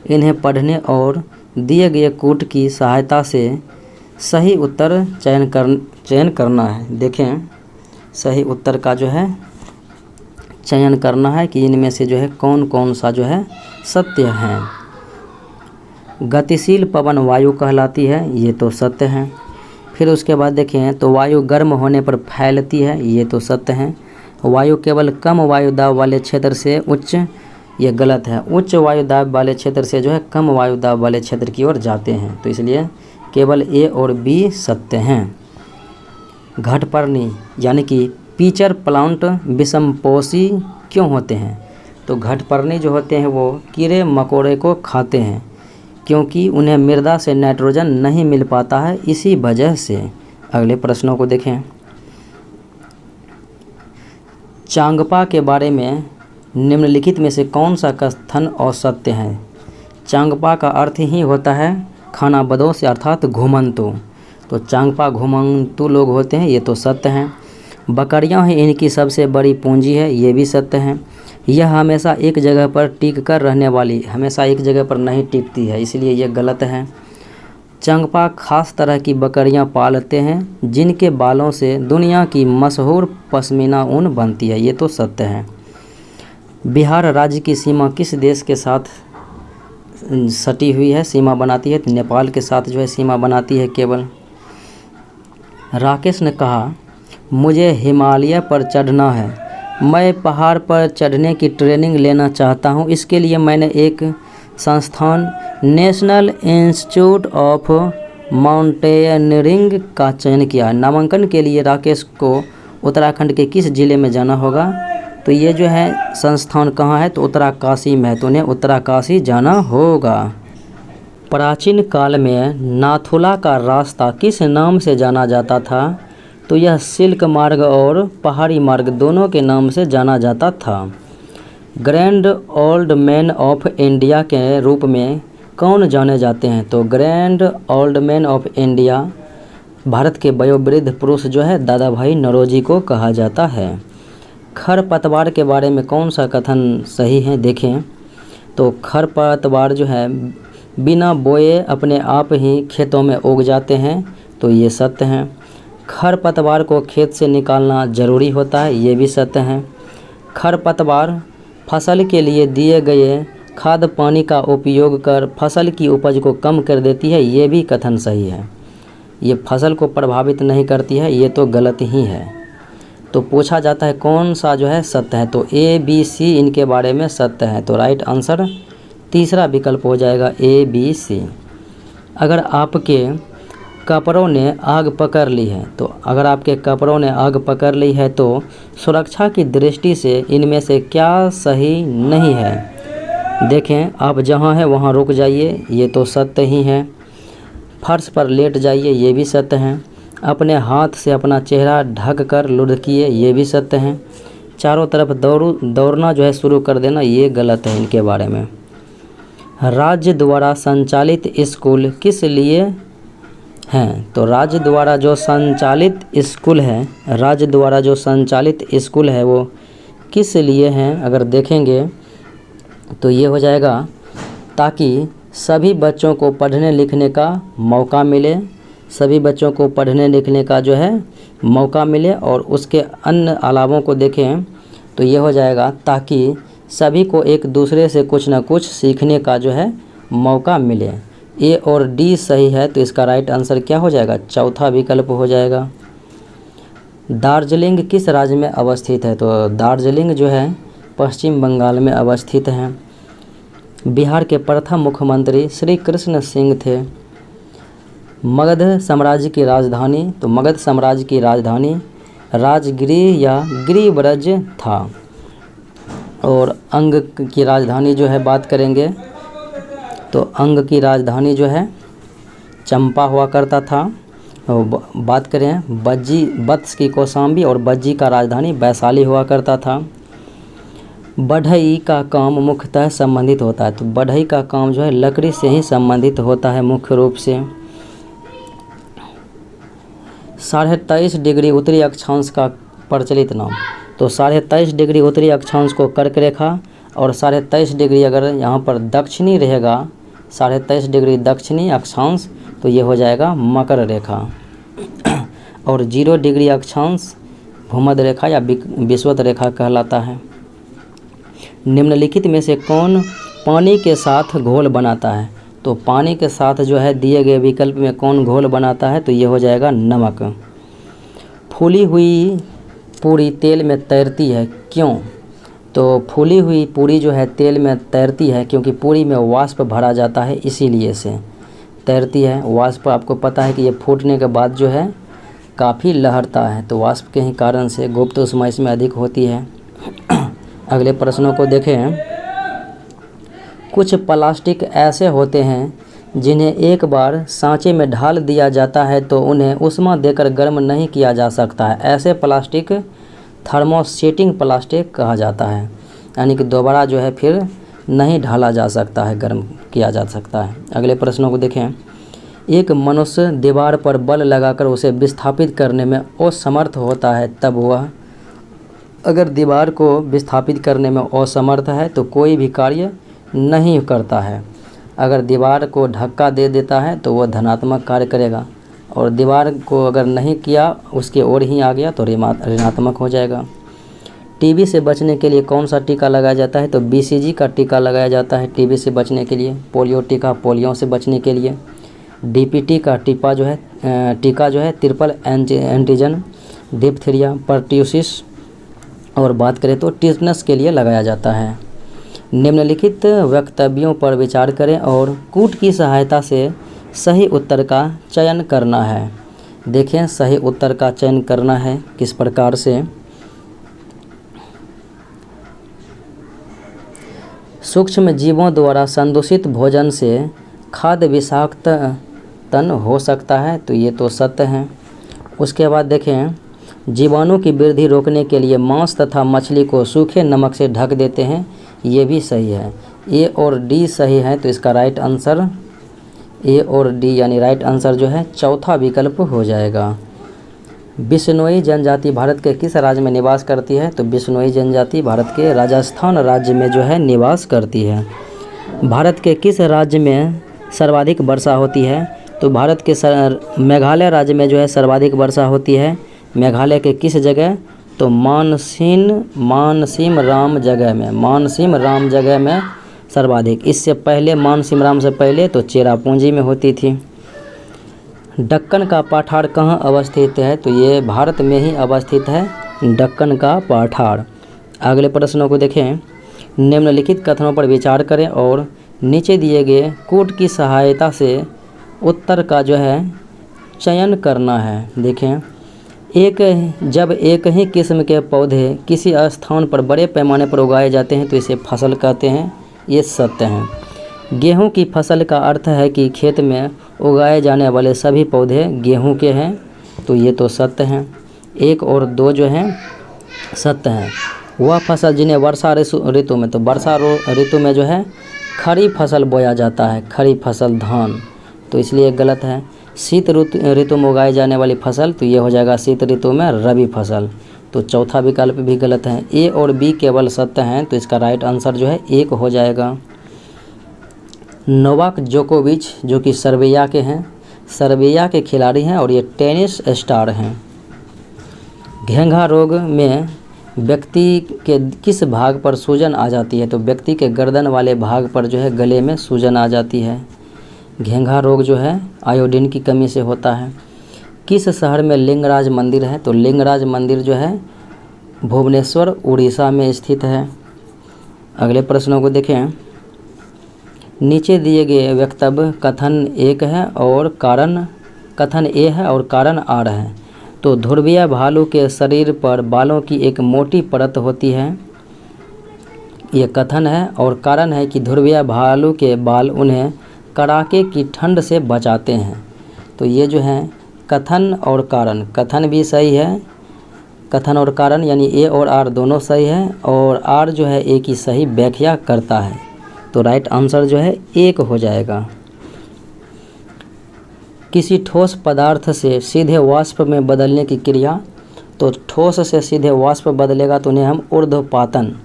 इन्हें पढ़ने और दिए गए कूट की सहायता से सही उत्तर चयन करना है। देखें, सही उत्तर का जो है चयन करना है कि इनमें से जो है कौन कौन सा जो है सत्य है। गतिशील पवन वायु कहलाती है, ये तो सत्य है। फिर उसके बाद देखें तो वायु गर्म होने पर फैलती है, ये तो सत्य है। वायु केवल कम वायु दाब वाले क्षेत्र से उच्च, ये गलत है। उच्च वायु दाब वाले क्षेत्र से जो है कम वायु दाब वाले क्षेत्र की ओर जाते हैं, तो इसलिए केवल ए और बी सत्य हैं। घटपर्णी यानी कि पीचर प्लांट विषमपोषी क्यों होते हैं? तो घटपर्णी जो होते हैं वो कीड़े मकोड़े को खाते हैं, क्योंकि उन्हें मृदा से नाइट्रोजन नहीं मिल पाता है, इसी वजह से। अगले प्रश्नों को देखें। चांगपा के बारे में निम्नलिखित में से कौन सा कथन असत्य है? चांगपा का अर्थ ही होता है खानाबदोश अर्थात घुमंतु, तो चांगपा घुमंतु लोग होते हैं, ये तो सत्य हैं। बकरियां ही इनकी सबसे बड़ी पूंजी है, ये भी सत्य है। यह हमेशा एक जगह पर टिक कर रहने वाली, हमेशा एक जगह पर नहीं टिकती है, इसलिए यह गलत है। चांगपा खास तरह की बकरियां पालते हैं जिनके बालों से दुनिया की मशहूर पश्मीना ऊन बनती है, ये तो सत्य है। बिहार राज्य की सीमा किस देश के साथ सटी हुई है, सीमा बनाती है? तो नेपाल के साथ जो है सीमा बनाती है केवल। राकेश ने कहा, मुझे हिमालय पर चढ़ना है, मैं पहाड़ पर चढ़ने की ट्रेनिंग लेना चाहता हूँ। इसके लिए मैंने एक संस्थान नेशनल इंस्टीट्यूट ऑफ माउंटेनियरिंग का चयन किया। नामांकन के लिए राकेश को उत्तराखंड के किस जिले में जाना होगा? तो ये जो है संस्थान कहाँ है? तो उत्तराकाशी में है, तो उन्हें उत्तराकाशी जाना होगा। प्राचीन काल में नाथुला का रास्ता किस नाम से जाना जाता था? तो यह सिल्क मार्ग और पहाड़ी मार्ग दोनों के नाम से जाना जाता था। Grand old man of India के रूप में कौन जाने जाते हैं? तो grand old man of India Bharat के वयोवृद्ध पुरुष जो है दादा भाई नौरोजी को कहा जाता है। खरपतवार के बारे में कौन सा कथन सही है? देखें तो खरपतवार जो है बिना बोए अपने आप ही खेतों में उग जाते हैं, तो ये सत्य है। खरपतवार को खेत से निकालना ज़रूरी होता है, ये भी सत्य है। खरपतवार फसल के लिए दिए गए खाद पानी का उपयोग कर फसल की उपज को कम कर देती है, ये भी कथन सही है। ये फसल को प्रभावित नहीं करती है, ये तो गलत ही है। तो पूछा जाता है कौन सा जो है सत्य है? तो ए बी सी इनके बारे में सत्य है, तो राइट आंसर तीसरा विकल्प हो जाएगा ए बी सी। अगर आपके कपड़ों ने आग पकड़ ली है, तो अगर आपके कपड़ों ने आग पकड़ ली है तो सुरक्षा की दृष्टि से इनमें से क्या सही नहीं है? देखें, आप जहां हैं वहां रुक जाइए, ये तो सत्य ही है। फर्श पर लेट जाइए, ये भी सत्य है। अपने हाथ से अपना चेहरा ढक कर लुढ़किए, ये भी सत्य हैं। चारों तरफ दौड़ना जो है शुरू कर देना, ये गलत है इनके बारे में। राज्य द्वारा संचालित स्कूल किस लिए हैं? तो राज्य द्वारा जो संचालित स्कूल है, राज्य द्वारा जो संचालित स्कूल है वो किस लिए हैं? अगर देखेंगे तो ये हो जाएगा ताकि सभी बच्चों को पढ़ने लिखने का मौका मिले, सभी बच्चों को पढ़ने लिखने का जो है मौका मिले। और उसके अन्य अलावों को देखें तो ये हो जाएगा ताकि सभी को एक दूसरे से कुछ ना कुछ सीखने का जो है मौका मिले। ए और डी सही है, तो इसका राइट आंसर क्या हो जाएगा? चौथा विकल्प हो जाएगा। दार्जिलिंग किस राज्य में अवस्थित है? तो दार्जिलिंग जो है पश्चिम बंगाल में अवस्थित है। बिहार के प्रथम मुख्यमंत्री श्री कृष्ण सिंह थे। मगध साम्राज्य की राजधानी, तो मगध साम्राज्य की राजधानी राजगृह या गिरिब्रज था। और अंग की राजधानी जो है बात करेंगे तो अंग की राजधानी जो है चंपा हुआ करता था। और बात करें वत्स की कौशाम्बी और बज्जी का राजधानी वैशाली हुआ करता था। बढ़ई का काम मुख्यतः संबंधित होता है, तो बढ़ई का काम जो है लकड़ी से ही संबंधित होता है मुख्य रूप से। 23.5 डिग्री उत्तरी अक्षांश का प्रचलित नाम, तो 23.5 डिग्री उत्तरी अक्षांश को कर्क रेखा और 23.5 डिग्री अगर यहाँ पर दक्षिणी रहेगा, 23.5 डिग्री दक्षिणी अक्षांश, तो ये हो जाएगा मकर रेखा। और 0 डिग्री अक्षांश भूमध्य रेखा या विषुवत रेखा कहलाता है। निम्नलिखित में से कौन पानी के साथ घोल बनाता है? तो पानी के साथ जो है दिए गए विकल्प में कौन घोल बनाता है? तो ये हो जाएगा नमक। फूली हुई पूरी तेल में तैरती है, क्यों? तो फूली हुई पूरी जो है तेल में तैरती है क्योंकि पूरी में वाष्प भरा जाता है, इसीलिए से तैरती है। वाष्प आपको पता है कि ये फूटने के बाद जो है काफ़ी लहरता है, तो वाष्प के ही कारण से गुप्त ऊष्मा इसमें अधिक होती है। अगले प्रश्नों को देखें। कुछ प्लास्टिक ऐसे होते हैं जिन्हें एक बार सांचे में ढाल दिया जाता है तो उन्हें ऊष्मा देकर गर्म नहीं किया जा सकता है। ऐसे प्लास्टिक थर्मोसेटिंग प्लास्टिक कहा जाता है, यानी कि दोबारा जो है फिर नहीं ढाला जा सकता है, गर्म किया जा सकता है। अगले प्रश्नों को देखें। एक मनुष्य दीवार पर बल लगाकर उसे विस्थापित करने में असमर्थ होता है, तब वह अगर दीवार को विस्थापित करने में असमर्थ है तो कोई भी कार्य नहीं करता है। अगर दीवार को धक्का दे देता है तो वह धनात्मक कार्य करेगा, और दीवार को अगर नहीं किया उसके ओर ही आ गया तो ऋणात्मक हो जाएगा। टीबी से बचने के लिए कौन सा टीका लगाया जाता है? तो बीसीजी का टीका लगाया जाता है टीबी से बचने के लिए। पोलियो टीका पोलियो से बचने के लिए। डीपीटी का टीका जो है ट्रिपल एंटीजन डिप्थीरिया परट्यूसिस और बात करें तो टिटनस के लिए लगाया जाता है। निम्नलिखित वक्तव्यों पर विचार करें और कूट की सहायता से सही उत्तर का चयन करना है। देखें सही उत्तर का चयन करना है किस प्रकार से। सूक्ष्म जीवों द्वारा संदूषित भोजन से खाद्य विषाक्तन हो सकता है, तो ये तो सत्य है। उसके बाद देखें, जीवाणु की वृद्धि रोकने के लिए मांस तथा मछली को सूखे नमक से ढक देते हैं, ये भी सही है। ए और डी सही है, तो इसका राइट आंसर ए और डी यानी राइट आंसर जो है चौथा विकल्प हो जाएगा। बिश्नोई जनजाति भारत के किस राज्य में निवास करती है? तो बिश्नोई जनजाति भारत के राजस्थान राज्य में जो है निवास करती है। भारत के किस राज्य में सर्वाधिक वर्षा होती है? तो भारत के मेघालय राज्य में जो है सर्वाधिक वर्षा होती है। मेघालय के किस जगह? तो मानसिम राम जगह में सर्वाधिक। इससे पहले मानसिम राम से पहले तो चेरापूंजी में होती थी। दक्कन का पठार कहाँ अवस्थित है? तो ये भारत में ही अवस्थित है, दक्कन का पठार। अगले प्रश्नों को देखें। निम्नलिखित कथनों पर विचार करें और नीचे दिए गए कूट की सहायता से उत्तर का जो है चयन करना है। देखें, जब एक ही किस्म के पौधे किसी स्थान पर बड़े पैमाने पर उगाए जाते हैं तो इसे फसल कहते हैं, ये सत्य है। गेहूं की फसल का अर्थ है कि खेत में उगाए जाने वाले सभी पौधे गेहूं के हैं, तो ये तो सत्य हैं। 1 और 2 जो हैं सत्य हैं। वह फसल जिन्हें वर्षा ऋतु में, तो वर्षा ऋतु में जो है खड़ी फसल बोया जाता है, खड़ी फसल धान, तो इसलिए गलत है। शीत ऋतु में उगाई जाने वाली फसल, तो ये हो जाएगा शीत ऋतु में रबी फसल, तो चौथा विकल्प भी गलत है। ए और बी केवल सत्य हैं, तो इसका राइट आंसर जो है 1 हो जाएगा। नोवाक जोकोविच जो कि सर्बिया के हैं, सर्बिया के खिलाड़ी हैं और ये टेनिस स्टार हैं। घेंघा रोग में व्यक्ति के किस भाग पर सूजन आ जाती है, तो व्यक्ति के गर्दन वाले भाग पर जो है गले में सूजन आ जाती है। घेंघा रोग जो है आयोडीन की कमी से होता है। किस शहर में लिंगराज मंदिर है, तो लिंगराज मंदिर जो है भुवनेश्वर उड़ीसा में स्थित है। अगले प्रश्नों को देखें। नीचे दिए गए वक्तव्य कथन एक है और कारण कथन ए है और कारण आर है। तो ध्रुवीय भालू के शरीर पर बालों की एक मोटी परत होती है, ये कथन है, और कारण है कि ध्रुवीय भालू के बाल उन्हें कड़ाके की ठंड से बचाते हैं। तो ये जो है कथन और कारण, कथन भी सही है, कथन और कारण यानी ए और आर दोनों सही है, और आर जो है ए की सही व्याख्या करता है, तो राइट आंसर जो है 1 हो जाएगा। किसी ठोस पदार्थ से सीधे वाष्प में बदलने की क्रिया, तो ठोस से सीधे वाष्प बदलेगा तो उन्हें हम ऊर्ध्वपातन,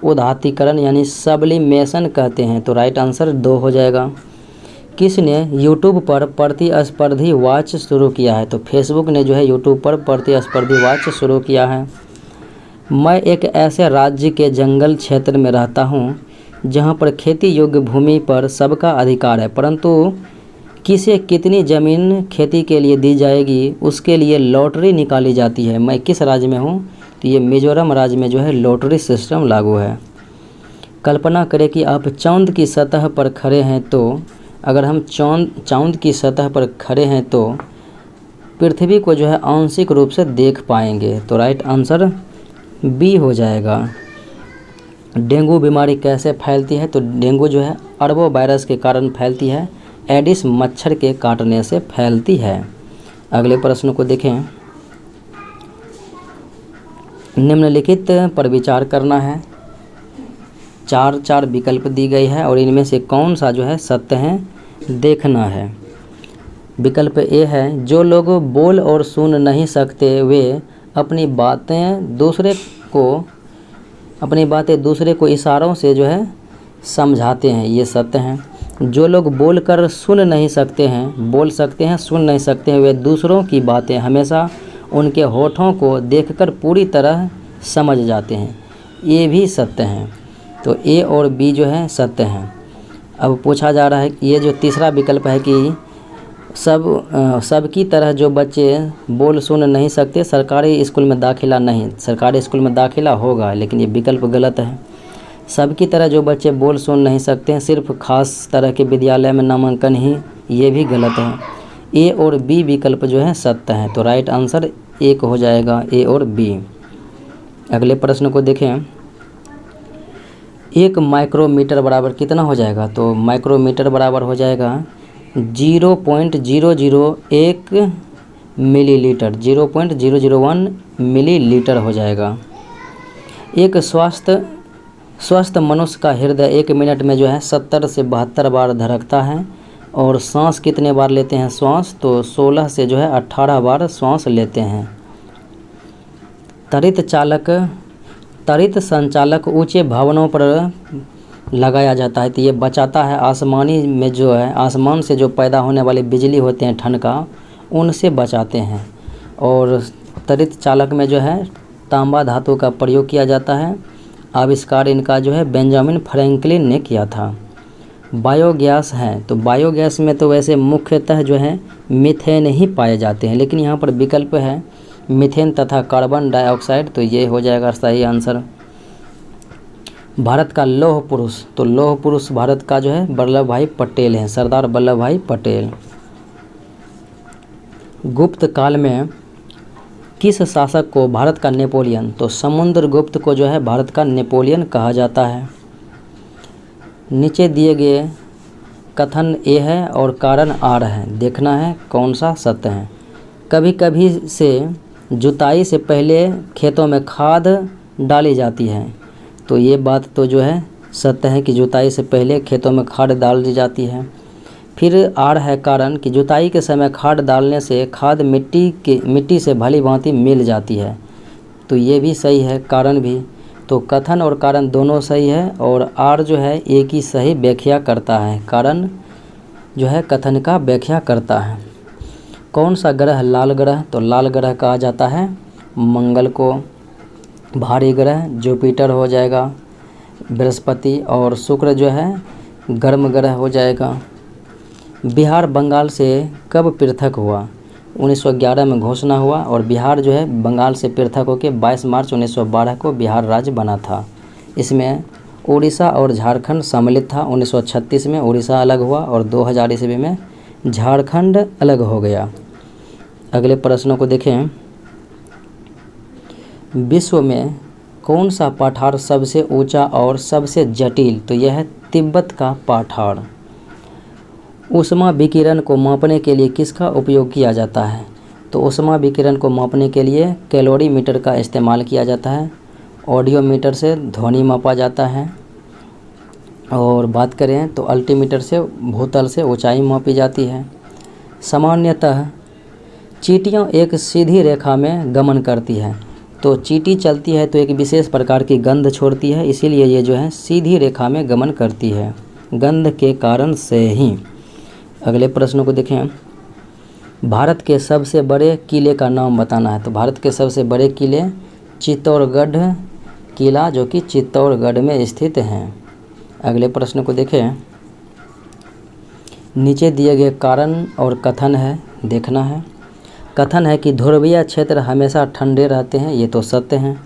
उदात्तीकरण यानी सब्लिमेशन कहते हैं, तो राइट आंसर 2 हो जाएगा। किसने यूट्यूब पर प्रतिस्पर्धी वॉच शुरू किया है, तो फेसबुक ने जो है यूट्यूब पर प्रतिस्पर्धी वॉच शुरू किया है। मैं एक ऐसे राज्य के जंगल क्षेत्र में रहता हूँ जहाँ पर खेती योग्य भूमि पर सबका अधिकार है, परंतु किसे कितनी ज़मीन खेती के लिए दी जाएगी उसके लिए लॉटरी निकाली जाती है। मैं किस राज्य में हूँ, तो ये मिजोरम राज्य में जो है लॉटरी सिस्टम लागू है। कल्पना करें कि आप चांद की सतह पर खड़े हैं, तो अगर हम चांद की सतह पर खड़े हैं तो पृथ्वी को जो है आंशिक रूप से देख पाएंगे, तो राइट आंसर बी हो जाएगा। डेंगू बीमारी कैसे फैलती है, तो डेंगू जो है अरबो वायरस के कारण फैलती है, एडिस मच्छर के काटने से फैलती है। अगले प्रश्न को देखें। निम्नलिखित पर विचार करना है। 4 विकल्प दी गई है और इनमें से कौन सा जो है सत्य है देखना है। विकल्प ए है, जो लोग बोल और सुन नहीं सकते वे अपनी बातें दूसरे को इशारों से जो है समझाते हैं, ये सत्य है। जो लोग बोल कर सुन नहीं सकते हैं, बोल सकते हैं सुन नहीं सकते हैं, वे दूसरों की बातें हमेशा उनके होठों को देखकर पूरी तरह समझ जाते हैं, ये भी सत्य हैं। तो ए और बी जो है सत्य हैं। अब पूछा जा रहा है कि ये जो तीसरा विकल्प है कि सबकी तरह जो बच्चे बोल सुन नहीं सकते सरकारी स्कूल में दाखिला नहीं, सरकारी स्कूल में दाखिला होगा, लेकिन ये विकल्प गलत है। सबकी तरह जो बच्चे बोल सुन नहीं सकते हैं सिर्फ खास तरह के विद्यालय में नामांकन ही, ये भी गलत है। ए और बी विकल्प जो है सत्य हैं, तो राइट आंसर 1 हो जाएगा, ए और बी। अगले प्रश्न को देखें। 1 माइक्रोमीटर बराबर कितना हो जाएगा, तो माइक्रोमीटर बराबर हो जाएगा 0.001 मिलीलीटर, 0.001 मिलीलीटर हो जाएगा। एक स्वस्थ मनुष्य का हृदय 1 मिनट में जो है 70 से 72 बार धड़कता है, और सांस कितने बार लेते हैं श्वास, तो 16 से जो है 18 बार श्वास लेते हैं। त्वरित संचालक ऊंचे भवनों पर लगाया जाता है, तो ये बचाता है आसमानी में जो है आसमान से जो पैदा होने वाली बिजली होते हैं ठनका, उनसे बचाते हैं। और त्वरित चालक में जो है तांबा धातु का प्रयोग किया जाता है। आविष्कार इनका जो है बेंजामिन फ्रैंकलिन ने किया था। बायोगैस हैं, तो बायोगैस में तो वैसे मुख्यतः जो है मीथेन ही पाए जाते हैं, लेकिन यहाँ पर विकल्प है मीथेन तथा कार्बन डाइऑक्साइड, तो ये हो जाएगा सही आंसर। भारत का लौह पुरुष, तो लौह पुरुष भारत का जो है वल्लभ भाई पटेल हैं, सरदार वल्लभ भाई पटेल। गुप्त काल में किस शासक को भारत का नेपोलियन, तो समुद्रगुप्त को जो है भारत का नेपोलियन कहा जाता है। नीचे दिए गए कथन ए है और कारण आर है, देखना है कौन सा सत्य है। कभी कभी से जुताई से पहले खेतों में खाद डाली जाती है। तो ये बात तो जो है सत्य है कि जुताई से पहले खेतों में खाद डाल दी जाती है। फिर आर है कारण कि जुताई के समय खाद डालने से खाद मिट्टी से भली भांति मिल जाती है। तो ये भी सही है, कारण भी। तो कथन और कारण दोनों सही है और आर जो है एक ही सही व्याख्या करता है, कारण जो है कथन का व्याख्या करता है। कौन सा ग्रह लाल ग्रह? तो लाल ग्रह कहा जाता है मंगल को। भारी ग्रह जुपिटर हो जाएगा, बृहस्पति, और शुक्र जो है गर्म ग्रह हो जाएगा। बिहार बंगाल से कब पृथक हुआ? 1911 में घोषणा हुआ और बिहार जो है बंगाल से पृथक होकर 22 मार्च 1912 को बिहार राज्य बना था। इसमें उड़ीसा और झारखंड सम्मिलित था। 1936 में उड़ीसा अलग हुआ और 2000 ईस्वी में झारखंड अलग हो गया। अगले प्रश्नों को देखें। विश्व में कौन सा पठार सबसे ऊंचा और सबसे जटिल? तो यह है तिब्बत का पठार। ऊष्मा विकिरण को मापने के लिए किसका उपयोग किया जाता है? तो ऊष्मा विकिरण को मापने के लिए कैलोरीमीटर का इस्तेमाल किया जाता है। ऑडियोमीटर से ध्वनि मापा जाता है और बात करें तो अल्टीमीटर से भूतल से ऊंचाई मापी जाती है। सामान्यतः चींटियाँ एक सीधी रेखा में गमन करती है। तो चींटी चलती है तो एक विशेष प्रकार की गंध छोड़ती है, इसीलिए ये जो है सीधी रेखा में गमन करती है, गंध के कारण से ही। अगले प्रश्नों को देखें। भारत के सबसे बड़े किले का नाम बताना है। तो भारत के सबसे बड़े किले चित्तौड़गढ़ किला, जो कि चित्तौड़गढ़ में स्थित हैं। अगले प्रश्न को देखें। नीचे दिए गए कारण और कथन है, देखना है। कथन है कि ध्रुवीय क्षेत्र हमेशा ठंडे रहते हैं, ये तो सत्य है।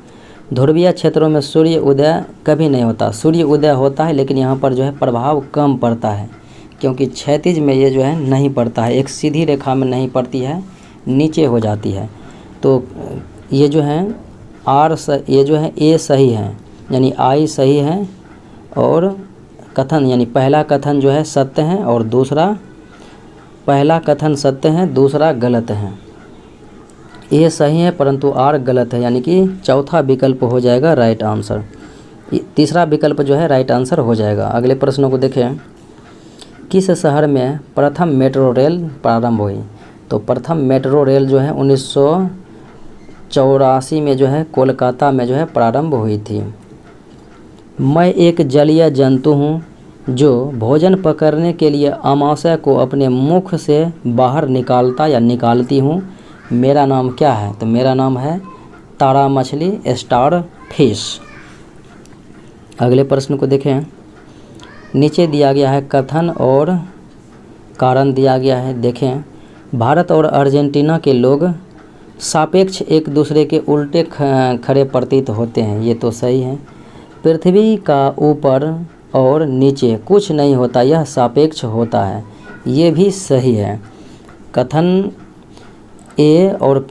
ध्रुवीय क्षेत्रों में सूर्य उदय कभी नहीं होता। सूर्य उदय होता है लेकिन यहाँ पर जो है प्रभाव कम पड़ता है, क्योंकि क्षैतिज में ये जो है नहीं पड़ता है, एक सीधी रेखा में नहीं पड़ती है, नीचे हो जाती है। तो ये जो है ये जो है ए सही है, यानी आई सही है, और कथन यानी पहला कथन जो है सत्य है और पहला कथन सत्य है, दूसरा गलत है। ये सही है परंतु आर गलत है, यानी कि चौथा विकल्प हो जाएगा राइट आंसर। तीसरा विकल्प जो है राइट आंसर हो जाएगा। अगले प्रश्नों को देखें। किस शहर में प्रथम मेट्रो रेल प्रारंभ हुई? तो प्रथम मेट्रो रेल जो है 1984 में जो है कोलकाता में जो है प्रारंभ हुई थी। मैं एक जलीय जंतु हूँ जो भोजन पकड़ने के लिए अमाशय को अपने मुख से बाहर निकालता या निकालती हूँ। मेरा नाम क्या है? तो मेरा नाम है तारा मछली, स्टार फिश। अगले प्रश्न को देखें। नीचे दिया गया है कथन और कारण दिया गया है, देखें। भारत और अर्जेंटीना के लोग सापेक्ष एक दूसरे के उल्टे खड़े प्रतीत होते हैं, ये तो सही है। पृथ्वी का ऊपर और नीचे कुछ नहीं होता, यह सापेक्ष होता है, ये भी सही है। कथन ए और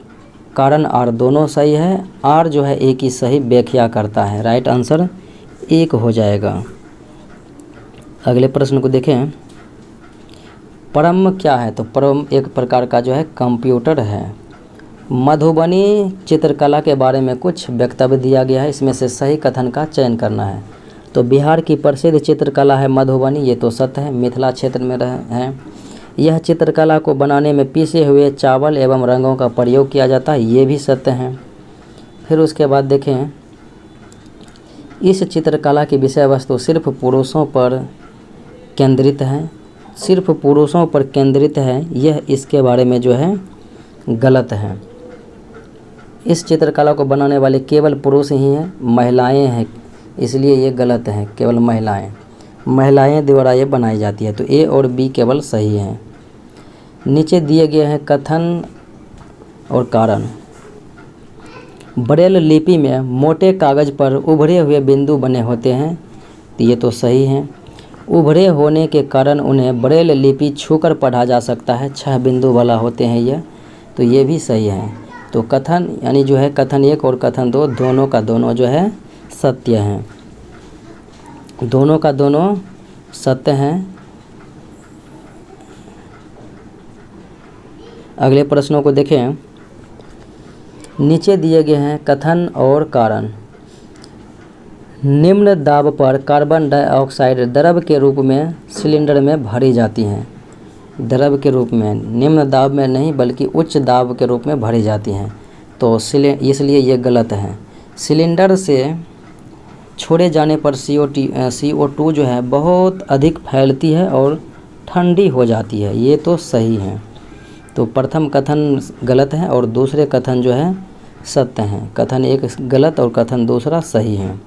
कारण आर दोनों सही है। आर जो है एक ही सही व्याख्या करता है, राइट आंसर एक हो जाएगा। अगले प्रश्न को देखें। परम क्या है? तो परम एक प्रकार का जो है कंप्यूटर है। मधुबनी चित्रकला के बारे में कुछ वक्तव्य दिया गया है, इसमें से सही कथन का चयन करना है। तो बिहार की प्रसिद्ध चित्रकला है मधुबनी, ये तो सत्य है, मिथिला क्षेत्र में है। यह चित्रकला को बनाने में पीसे हुए चावल एवं रंगों का प्रयोग किया जाता है, ये भी सत्य है। फिर उसके बाद देखें। इस चित्रकला की विषय वस्तु सिर्फ पुरुषों पर केंद्रित है, सिर्फ पुरुषों पर केंद्रित है, यह इसके बारे में जो है गलत है। इस चित्रकला को बनाने वाले केवल पुरुष ही हैं, महिलाएं हैं, इसलिए ये गलत है। केवल महिलाएं द्वारा ये बनाई जाती है। तो ए और बी केवल सही हैं। नीचे दिए गए हैं कथन और कारण। ब्रेल लिपि में मोटे कागज़ पर उभरे हुए बिंदु बने होते हैं, तो ये तो सही है। उभरे होने के कारण उन्हें ब्रेल लिपि छूकर पढ़ा जा सकता है, 6 बिंदु वाला होते हैं ये, तो ये भी सही है। तो कथन यानी जो है कथन 1 और कथन 2 दोनों का दोनों जो है सत्य हैं, दोनों का दोनों सत्य हैं। अगले प्रश्नों को देखें। नीचे दिए गए हैं कथन और कारण। निम्न दाब पर कार्बन डाइऑक्साइड द्रव के रूप में सिलेंडर में भरी जाती हैं। द्रव के रूप में, निम्न दाब में नहीं बल्कि उच्च दाब के रूप में भरी जाती हैं, तो इसलिए ये गलत है। सिलेंडर से छोड़े जाने पर CO2 जो है बहुत अधिक फैलती है और ठंडी हो जाती है, ये तो सही है। तो प्रथम कथन गलत है और दूसरे कथन जो है सत्य हैं। कथन एक गलत और कथन दूसरा सही है।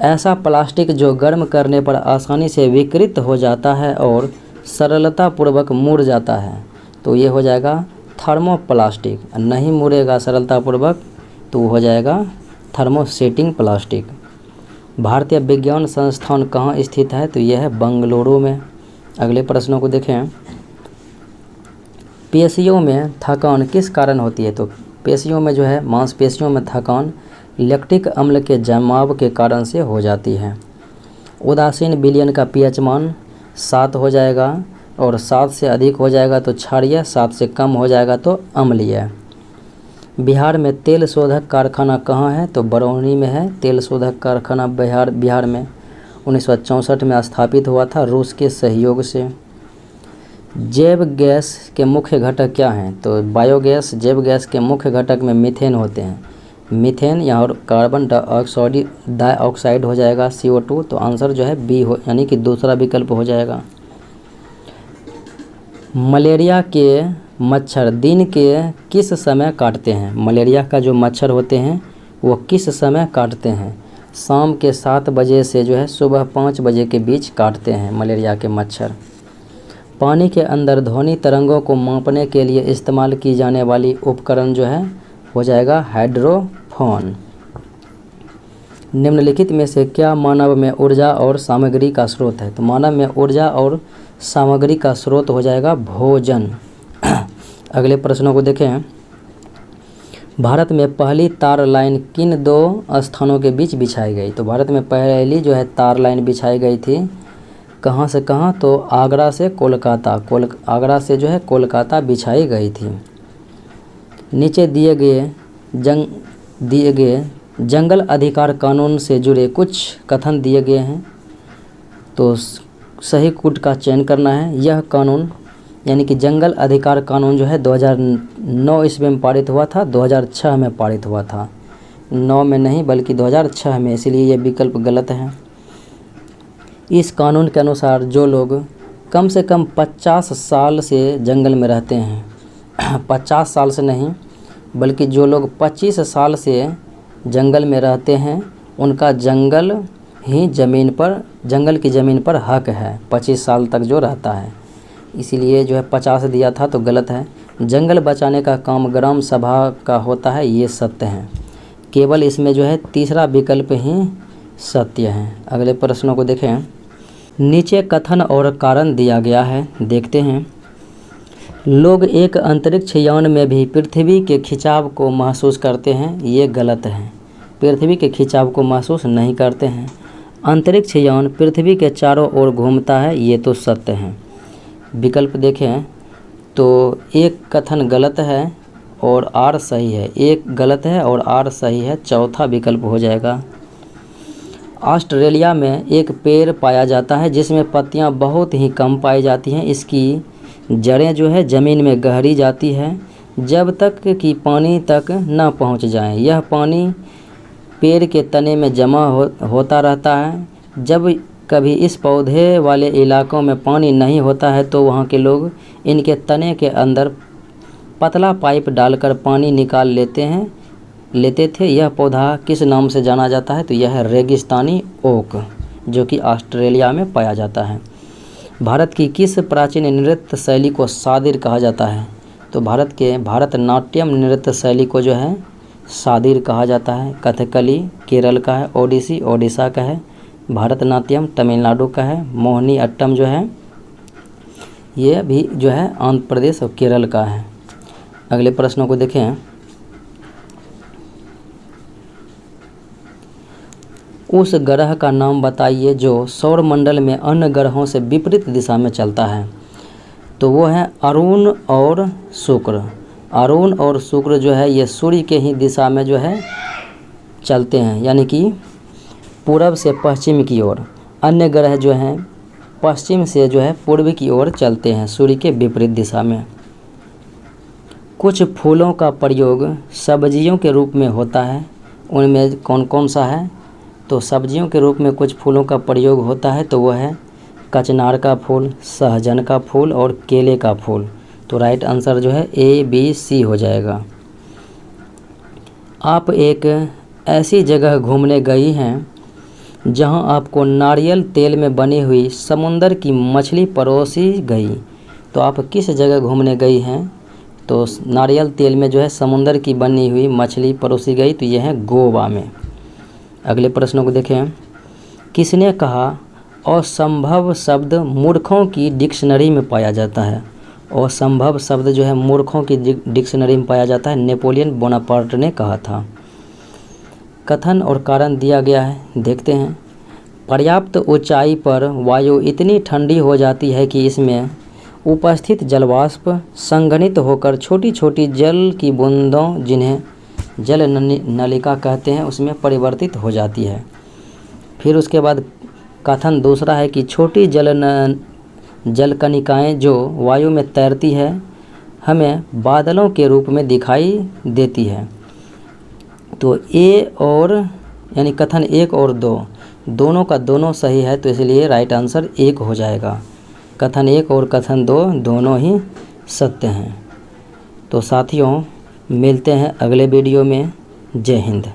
ऐसा प्लास्टिक जो गर्म करने पर आसानी से विकृत हो जाता है और सरलतापूर्वक मुड़ जाता है, तो ये हो जाएगा थर्मोप्लास्टिक। नहीं मुड़ेगा सरलतापूर्वक तो हो जाएगा थर्मोसेटिंग प्लास्टिक। भारतीय विज्ञान संस्थान कहाँ स्थित है, तो यह है बेंगलुरु में। अगले प्रश्नों को देखें। पेशियों में थकान किस कारण होती है, तो पेशियों में जो है मांसपेशियों में थकान लैक्टिक अम्ल के जमाव के कारण से हो जाती है। उदासीन विलयन का pH मान 7 हो जाएगा और 7 से अधिक हो जाएगा तो क्षारीय, 7 से कम हो जाएगा तो अम्लीय। बिहार में तेल शोधक कारखाना कहाँ है, तो बरौनी में है तेल शोधक कारखाना। बिहार में 1964 में स्थापित हुआ था रूस के सहयोग से। जैव गैस के मुख्य घटक क्या हैं, तो बायोगैस जैव गैस के मुख्य घटक में मीथेन होते हैं। मीथेन यहाँ और कार्बन डाइऑक्साइड हो जाएगा CO2, तो आंसर जो है बी हो, यानी कि दूसरा विकल्प हो जाएगा। मलेरिया के मच्छर दिन के किस समय काटते हैं। मलेरिया का जो मच्छर होते हैं वो किस समय काटते हैं, शाम के 7 बजे से जो है सुबह 5 बजे के बीच काटते हैं मलेरिया के मच्छर। पानी के अंदर ध्वनि तरंगों को मापने के लिए इस्तेमाल की जाने वाली उपकरण जो है हो जाएगा हाइड्रोफोन। निम्नलिखित में से क्या मानव में ऊर्जा और सामग्री का स्रोत है, तो मानव में ऊर्जा और सामग्री का स्रोत हो जाएगा भोजन। अगले प्रश्नों को देखें। भारत में पहली तार लाइन किन 2 स्थानों के बीच बिछाई गई, तो भारत में पहली जो है तार लाइन बिछाई गई थी कहाँ से कहाँ, तो आगरा से कोलकाता। आगरा से जो है कोलकाता बिछाई गई थी। नीचे दिए गए जंगल अधिकार कानून से जुड़े कुछ कथन दिए गए हैं, तो सही कूट का चयन करना है। यह कानून यानी कि जंगल अधिकार कानून जो है 2009 ईस्वी में पारित हुआ था, 2006 में पारित हुआ था, 9 में नहीं बल्कि 2006 में, इसलिए यह विकल्प गलत है। इस कानून के अनुसार जो लोग कम से कम 50 साल से जंगल में रहते हैं, 50 साल से नहीं बल्कि जो लोग 25 साल से जंगल में रहते हैं उनका जंगल की ज़मीन पर हक है 25 साल तक जो रहता है, इसीलिए जो है 50 दिया था तो गलत है। जंगल बचाने का काम ग्राम सभा का होता है, ये सत्य है। केवल इसमें जो है तीसरा विकल्प ही सत्य है। अगले प्रश्नों को देखें। नीचे कथन और कारण दिया गया है, देखते हैं। लोग एक अंतरिक्ष यान में भी पृथ्वी के खिंचाव को महसूस करते हैं, ये गलत है। पृथ्वी के खिंचाव को महसूस नहीं करते हैं। अंतरिक्ष यान पृथ्वी के चारों ओर घूमता है, ये तो सत्य है। विकल्प देखें तो एक कथन गलत है और आर सही है, एक गलत है और आर सही है, चौथा विकल्प हो जाएगा। ऑस्ट्रेलिया में एक पेड़ पाया जाता है जिसमें पत्तियां बहुत ही कम पाई जाती हैं। इसकी जड़ें जो है ज़मीन में गहरी जाती है जब तक कि पानी तक न पहुंच जाए। यह पानी पेड़ के तने में जमा होता रहता है। जब कभी इस पौधे वाले इलाकों में पानी नहीं होता है तो वहाँ के लोग इनके तने के अंदर पतला पाइप डालकर पानी निकाल लेते थे। यह पौधा किस नाम से जाना जाता है, तो यह है रेगिस्तानी ओक, जो कि ऑस्ट्रेलिया में पाया जाता है। भारत की किस प्राचीन नृत्य शैली को सादिर कहा जाता है, तो भारतनाट्यम नृत्य शैली को जो है सादिर कहा जाता है। कथकली केरल का है, ओडिसी ओडिशा का है, भारतनाट्यम तमिलनाडु का है, मोहिनी अट्टम जो है ये भी जो है आंध्र प्रदेश और केरल का है। अगले प्रश्नों को देखें। उस ग्रह का नाम बताइए जो सौर मंडल में अन्य ग्रहों से विपरीत दिशा में चलता है, तो वो है अरुण और शुक्र। अरुण और शुक्र जो है ये सूर्य के ही दिशा में जो है चलते हैं, यानी कि पूरब से पश्चिम की ओर। अन्य ग्रह जो हैं पश्चिम से जो है पूर्व की ओर चलते हैं, सूर्य के विपरीत दिशा में। कुछ फूलों का प्रयोग सब्जियों के रूप में होता है, उनमें कौन कौन सा है? तो सब्जियों के रूप में कुछ फूलों का प्रयोग होता है, तो वह है कचनार का फूल, सहजन का फूल और केले का फूल। तो राइट आंसर जो है A, B, C हो जाएगा। आप एक ऐसी जगह घूमने गई हैं जहां आपको नारियल तेल में बनी हुई समुंदर की मछली परोसी गई। तो आप किस जगह घूमने गई हैं? तो नारियल तेल में जो है समुंदर की बनी हुई मछली परोसी गई, तो यह है गोवा में। अगले प्रश्नों को देखें। किसने कहा असंभव शब्द मूर्खों की डिक्शनरी में पाया जाता है? असंभव शब्द जो है मूर्खों की डिक्शनरी में पाया जाता है, नेपोलियन बोनापार्ट ने कहा था। कथन और कारण दिया गया है, देखते हैं। पर्याप्त ऊंचाई पर वायु इतनी ठंडी हो जाती है कि इसमें उपस्थित जलवाष्प संघनित होकर छोटी छोटी जल की बूंदों, जिन्हें जल नलिका कहते हैं, उसमें परिवर्तित हो जाती है। फिर उसके बाद कथन दूसरा है कि छोटी जल कणिकाएँ जो वायु में तैरती है हमें बादलों के रूप में दिखाई देती है। तो ए और यानी कथन 1 और 2 दोनों का दोनों सही है, तो इसलिए राइट आंसर 1 हो जाएगा। कथन 1 और कथन 2 दोनों ही सत्य हैं। तो साथियों मिलते हैं अगले वीडियो में। जय हिंद।